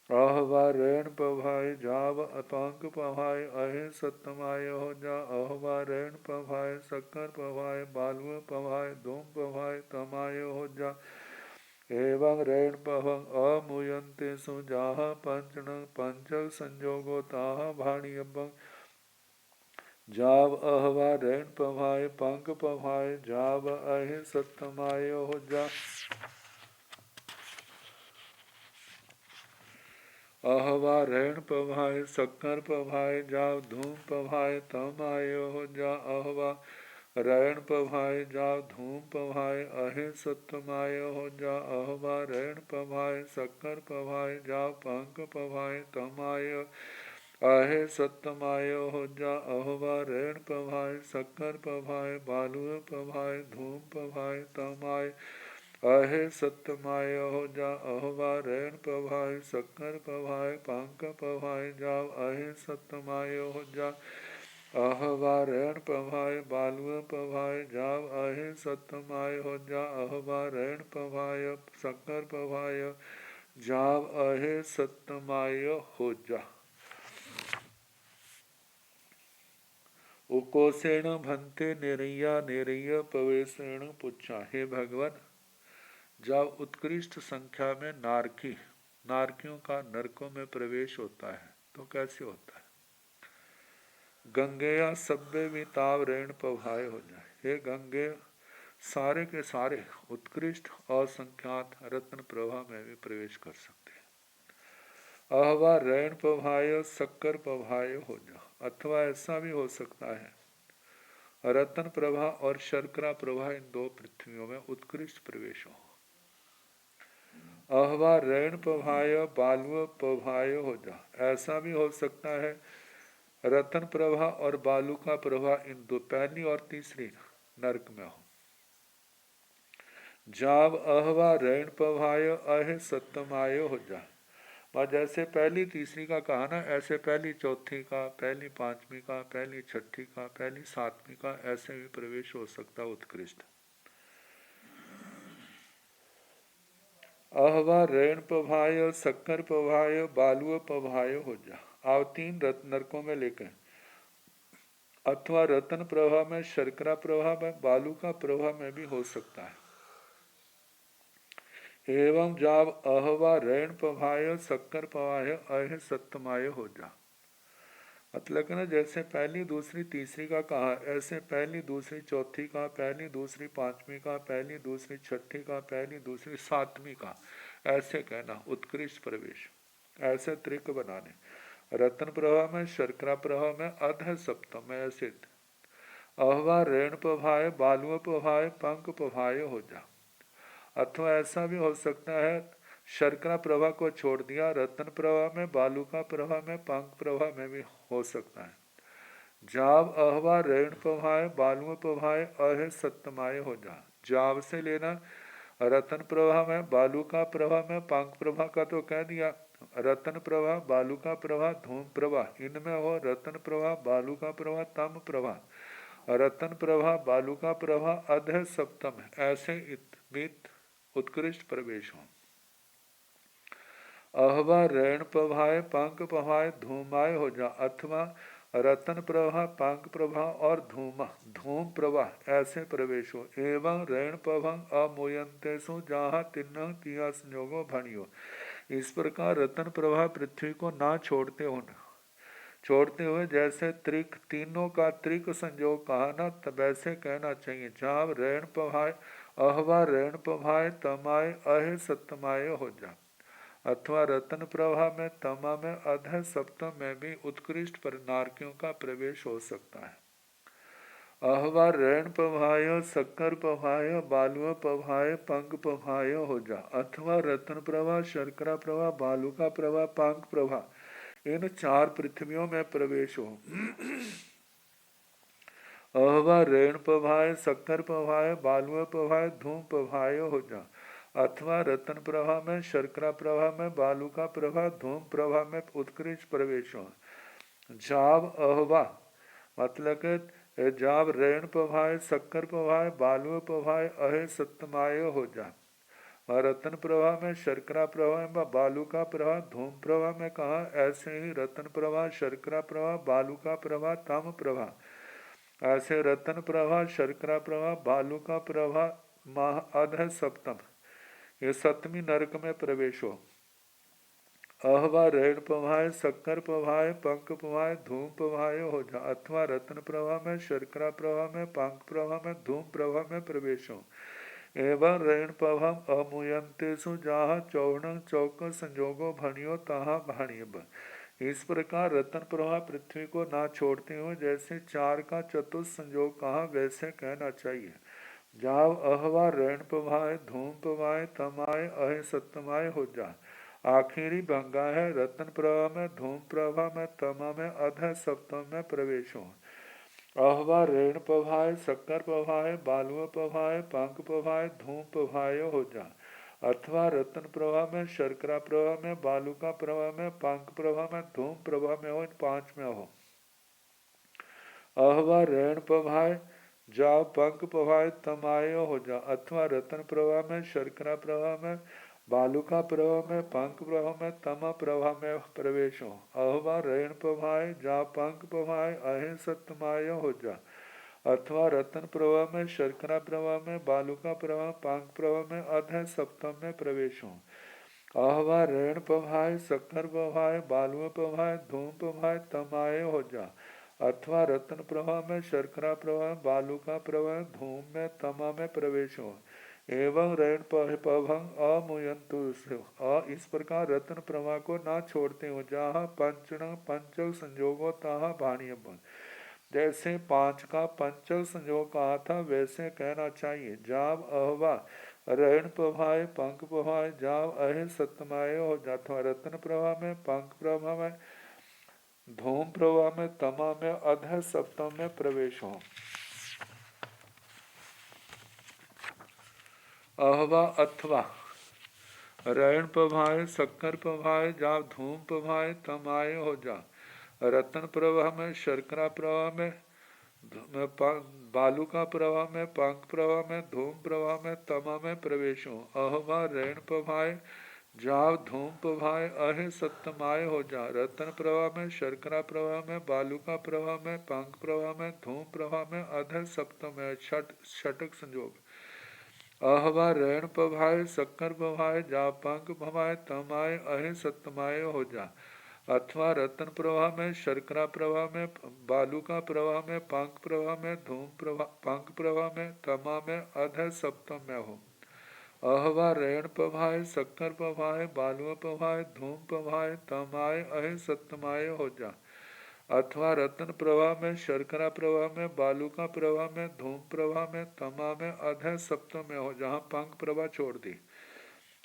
अहवा रैण पभाय जाव पंख पभाय अहे सत्यमाय हो जा अहवा रैण पभाय शक्कर पभाय बालुआ पभाय धूम पभाय तमाय हो जा एवं रैण पभंग अमुयंते सुजाह पंचण पंचक संजोगो ताहा भाणी अबंग जाव अहवा रैण पभाय पंख पभाय जाव अहे सत्यमाय हो जा अहवा रैण पभाय शक्कर पभाय जाव धूम पभाय तमाय हो जा अहवा रैण पभाय जाव धूम पभाय अहे सत्यमाय हो जा अहवा रैण पभाय शक्कर पभाय जाव पंख पभाय तमाय अहे सत्यमाय हो जा अहवा रैण पभाय शक्कर पभाय बालुआ पभाय धूम पभाय तमाय अहे सत्यमाय हो जा अहवा रैण पभाय शक्कर पभाय पंख पभाय जाव अहे सत्यमाय हो जा अहवा रैण पभाय बालुआ पभाय जाव अहे सत्यमाय हो जा अहवा रैण पभाय शक्कर पभाय जाव अहे सत्यमाय हो जा उकोसेण भन्ते निरय्या निरय्य पवेशेण पुच्छा। हे भगवान, जब उत्कृष्ट संख्या में नारकियों का नरकों में प्रवेश होता है तो कैसे होता है? गंगेया सभ्य मिताव रैण पभाय हो जाए। हे गंगे, सारे के सारे उत्कृष्ट असंख्यात रत्न प्रभा में भी प्रवेश कर सकते हैं। अहवा रैण पभाय शक्कर पभाय हो जा, अथवा ऐसा भी हो सकता है रत्न प्रभा और शर्करा प्रभा इन दो पृथ्वियों में उत्कृष्ट प्रवेश हो। अहवा रैण पभाय बालुआ पभाय हो जा, ऐसा भी हो सकता है रतन प्रभा और बालू का प्रभा इन दो पहली और तीसरी नरक में हो। जाव अहवा रैण पभाय अहे सत्यमाय हो जा, और जैसे पहली तीसरी का कहा ना, ऐसे पहली चौथी का, पहली पांचवी का, पहली छठी का, पहली सातवीं का, ऐसे भी प्रवेश हो सकता उत्कृष्ट। अहवा ऋण पभाय, शक्कर पभाय, बालुआ पभाय हो जा। आओ 3 नरकों में लेकर, अथवा रतन प्रवाह में, शर्करा प्रवाह में, बालू का प्रवाह में भी हो सकता है। एवं जाब अहवा ऋण पभाय, शक्कर पवाय, अह सत्यमाय हो जा। मतलब ना, जैसे पहली दूसरी तीसरी का कहा, ऐसे पहली दूसरी चौथी का, पहली दूसरी पांचवी का, पहली दूसरी छठी का, पहली दूसरी सातवीं का, ऐसे कहना उत्कृष्ट प्रवेश। ऐसे त्रिक बनाने, रतन प्रवाह में, शर्करा प्रवाह में, अध सप्तम में, ऐसे अहवा ऋण पभाय, बालुआ पभाय, पंख पभाय हो जा। अथवा ऐसा भी हो सकता है, शर्करा प्रवाह को छोड़ दिया, रतन प्रवाह में, बालू का प्रवाह में, पंख प्रवाह में भी हो सकता है। जाव अहवा ऋण पभाय, बालू पभाय, अह सत्यमाय हो जा। जाव से लेना रतन प्रवाह में, बालू का प्रवाह में, पंख प्रवाह का तो कह दिया, रतन प्रवाह, बालू का प्रवाह, धूम प्रवाह, इनमें हो रतन प्रवाह, बालू का प्रवाह, तम प्रवाह, रतन प्रवाह, बालू का प्रवाह, अध सप्तम, ऐसे उत्कृष्ट प्रवेश हो। अहवा ऋण पभाय, पंख पभाय, धूमाय हो जा। अथवा रतन प्रवाह, पंख प्रवाह और धूम प्रवाह, ऐसे प्रवेश हो। एवं ऋण पभंग अमोयंतेषु जहाँ तिन्न तिया संयोगो भणियो। इस प्रकार रतन प्रवाह पृथ्वी को ना छोड़ते हुए जैसे त्रिक, तीनों का त्रिक संयोग कहा ना, तब ऐसे कहना चाहिए। जहाँ ऋण पभाय, अहवा ऋण पभाय, तमाय, अह सत्यमाय हो जा। अथवा रतन प्रवाह में, तमा में, अध सप्तम में भी उत्कृष्ट पर नारकियों का प्रवेश हो सकता है। अहवा ऋण पभाय, शक्कर पभाय, बालुआ पभाय, पंख पभाय हो जा। अथवा रतन प्रवाह, शर्करा प्रवाह, बालू का प्रवाह, पंख प्रवाह, इन 4 पृथ्वियों में प्रवेश हो। अहवा ऋण पभाय, शक्कर पभाय, बालुआ पभाय, धूम पभाय हो जा। अथवा रतन प्रवाह में, शर्करा प्रवाह में, बालू का प्रवाह, धूम प्रवाह में उत्कृष्ट प्रवेश हो। जाव अहवा मतलब के जाव ऋण पभाय, शक्कर पभाय, बालुआ पभाय, अह सत्यमाय हो जा। रतन प्रवाह में, शर्करा प्रवाह में, बालू का प्रवाह, धूम प्रवाह में कहा, ऐसे ही रतन प्रवाह, शर्करा प्रवाह, बालू का प्रवाह, तम प्रवाह, ऐसे रतन प्रवाह, शर्करा प्रवाह, बालू का प्रवाह, माह अध सप्तम, ये 7वीं नरक में प्रवेश हो। अहवा ऋण पभाय, शक्कर पभाय, पंख पभाय, धूम पभाय हो जा। अथवा रतन प्रवाह में, शर्करा प्रवाह में, पंख प्रवाह में, धूम प्रवाह में प्रवेश हो। एवं ऋण पभम अमुयंतेषु जहाँ चौहण चौक संजोगो भणियो तहाँ भाणियब। इस प्रकार रतन प्रवाह पृथ्वी को ना छोड़ते हो, जैसे 4 का चतुर्थ संयोग कहा, वैसे कहना चाहिए। जाव अहवा ऋण पभाय, धूम पभाय, तमाय, अह सत्यमाय हो जा। आखिरी भंगा है, रतन प्रवाह में, धूम प्रवाह में, तमा में, अध सप्तम में प्रवेश हो। अहवा ऋण पभाय, शक्कर पभाय, बालुआ पभाय, पंख पभाय, धूम पभाय हो जा। अथवा रतन प्रवाह में, शर्करा प्रवाह में, बालू का प्रवाह में, पंख प्रवाह में, धूम प्रवाह में हो, इन 5 में हो। अहवा ऋण पभाय, जाव पंख पभाय, तमाय हो जा। अथवा रतन प्रवाह में, शर्करा प्रवाह में, बालू का प्रवाह में, पंख प्रवाह में, तमा प्रवाह में प्रवेश हो। अहवा ऋण पभाय, जा पंख पभाय, अह सत्यमाय हो जा। अथवा रतन प्रवाह में, शर्करा प्रवाह में, बालू का प्रवाह, पंख प्रवाह में, अध सप्तम में प्रवेश हो। अहवा ऋण पभाय, शक्कर पभाय, बालुआ पभाय, धूम पभाय, तमाय हो जा। अथवा रतन प्रवाह में, शर्करा प्रवाह, बालू का प्रवाह, धूम में, तमा में प्रवेश हो। एवं ऋण पभंग अमुयंतु, इस प्रकार रतन प्रवाह को ना छोड़ते हो, जहाँ पंचक संयोगो तहाँ भाणियम। जैसे 5 का पंचक संयोग कहा था, वैसे कहना चाहिए। जाव अहवा ऋण पभाय, पंख पभाय, जाव अह सत्यमाय हो जा। अथवा रतन प्रवाह में, पंख प्रवाह में, धूम प्रवाह में, तमा में, अध सप्तम में प्रवेश हो। अहवा अथवा रैण पभाए शक्कर पभाए जा धूम पभाए तमाए हो जा। रतन प्रवाह में शर्करा प्रवाह में बालू का प्रवाह में पंख प्रवाह में धूम प्रवाह में तमा में प्रवेश हो। अहवा रैण पभाए जाव धूम पभाए अहे सप्तमाय हो जा। रतन प्रवाह में शर्करा प्रवाह में बालू का प्रवाह में पंख प्रवाह में धूम प्रवाह में अध सप्तम है षटक संयोग। अहवा रैण पभाए शक्कर पभाए जा पंख पभाए तमाय अहे सप्तमाय हो जा। अथवा रतन प्रवाह में शर्करा प्रवाह में बालू का प्रवाह में पंख प्रवाह में धूम प्रवाह पंख प्रवाह में तमा में अध सप्तम में हो। अहवा रैण पभाए शक्कर पभाए बालू पभाए धूम पभाए तमाय अहे सप्तमाय हो जा। अथवा रतन प्रवाह में शर्करा प्रवाह में बालू का प्रवाह में धूम प्रवाह में तमा में अध सप्तम में हो, जहाँ पंख प्रवाह छोड़ दी।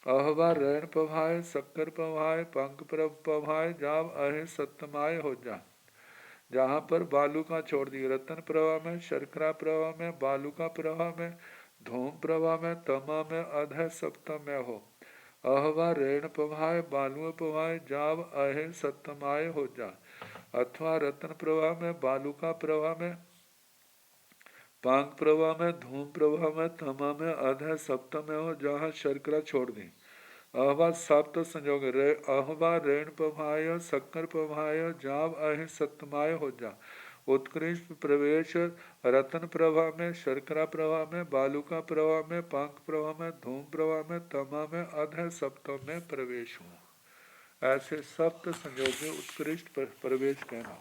अहवा रैण पभाए शक्कर पभाए पंख पभाए जाव अहे सप्तमाय हो जा, जहाँ पर बालू का छोड़ दी। रतन प्रवाह में शर्करा प्रवाह में बालू का प्रवाह में धूम प्रवाह में तमा में अध सप्तम में हो। अहवा रैण पभाए बालू पभाए जाव अहे सप्तमाय हो जा। अथवा रतन प्रवाह में बालू का प्रवाह में पंख प्रवाह में धूम प्रवाह में तमा में अध सप्तम में हो, जहाँ शर्करा छोड़ दी। अहवा सप्त संयोग अहवा रैण पभाय शक्कर पभाय जाव अहे सप्तमाय हो जा। उत्कृष्ट प्रवेश रतन प्रवाह में शर्करा प्रवाह में बालू का प्रवाह में पंख प्रवाह में धूम प्रवाह में तमा में अध सप्तम में प्रवेश हो। ऐसे सप्त संयोग में उत्कृष्ट प्रवेश कहना।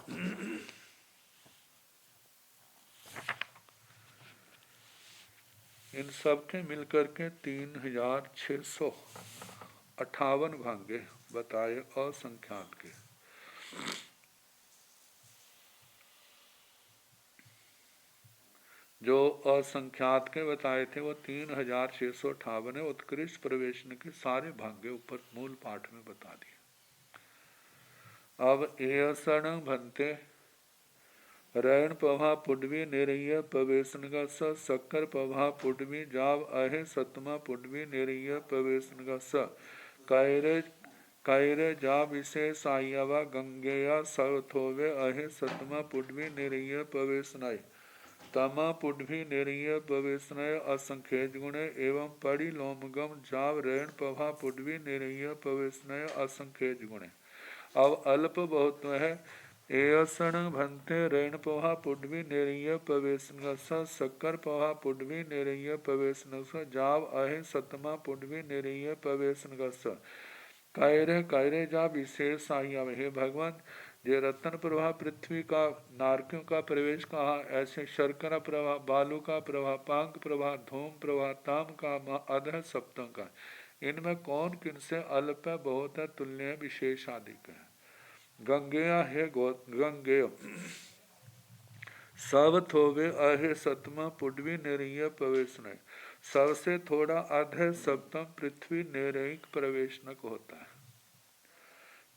इन सब के मिलकर के 3658 भांगे बताए असंख्यात के। जो असंख्यात के बताए थे वो 3658 है। उत्कृष्ट प्रवेशन के सारे भांगे ऊपर मूल पाठ में बता दिए। अब एसण भंते रैण पभा पुडवी निरय प्रवेशन का शक्कर पभा पुडवी जाव अहे सतमा पुडवी निरय प्रवेशन का कैरे जा विशेष आयवा गंगेया सवथोवे अहे सतमा पुडवी निरय प्रवेशनाय तमा पुडवी निरय प्रवेशनाय असंख्येज गुणे एवं पड़ी लोमगम जाव रैण पभा पुडवी निरय प्रवेशनाय असंख्येज गुणे। अब अल्प बहुत है। एसण भंते रैण पहा पुडवी निरय प्रवेशन शक्कर पहा पुडवी निरय प्रवेशन जाव अहे सतमा पुडवी निरय प्रवेशन कैरे कैरे जा विशेष आया। हे भगवान, जे रतन प्रवाह पृथ्वी का नारकियों का प्रवेश कहा, ऐसे शर्करा प्रवाह बालू का प्रवाह पांक प्रवाह धूम प्रवाह ताम का अध सप्तम का, इनमें कौन किनसे अल्प है बहुत है तुल्य है विशेष आदि का। गंगेय है गंगेय सब थोवे अहे सतमा पुडवी निरय प्रवेशनय, सबसे थोड़ा अध सप्तम पृथ्वी निरयिक प्रवेशनक होता है।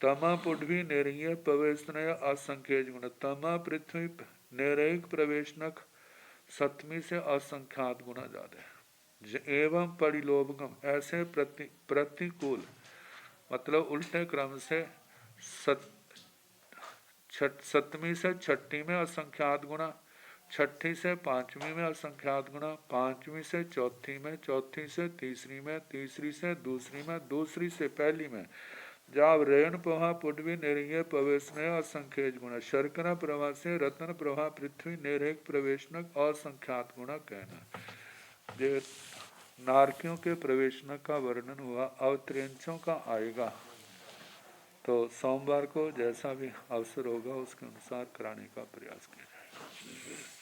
तमा पुडवी निरय प्रवेशनय असंख्येज गुण, तमा पृथ्वी निरयिक प्रवेशनक सप्तमी से असंख्यात गुना ज्यादा है। एवं परिलोभगम, ऐसे प्रतिकूल मतलब उल्टे क्रम से सप्तमी से छठी में असंख्यात गुना, छठी से पांचवी में असंख्यात गुना, पांचवी से चौथी में, चौथी से तीसरी में, तीसरी से दूसरी में, दूसरी से पहली में, जाव रेण प्रभा पुडवी निरय प्रवेशनय असंख्येज गुणा, शर्करा प्रभा से रतन प्रभा पृथ्वी निरयक प्रवेशनक असंख्यात गुणा कहना। जो नारकियों के प्रवेशनक का वर्णन हुआ, अवत्रेंचों का आएगा तो सोमवार को जैसा भी अवसर होगा उसके अनुसार कराने का प्रयास किया जाएगा।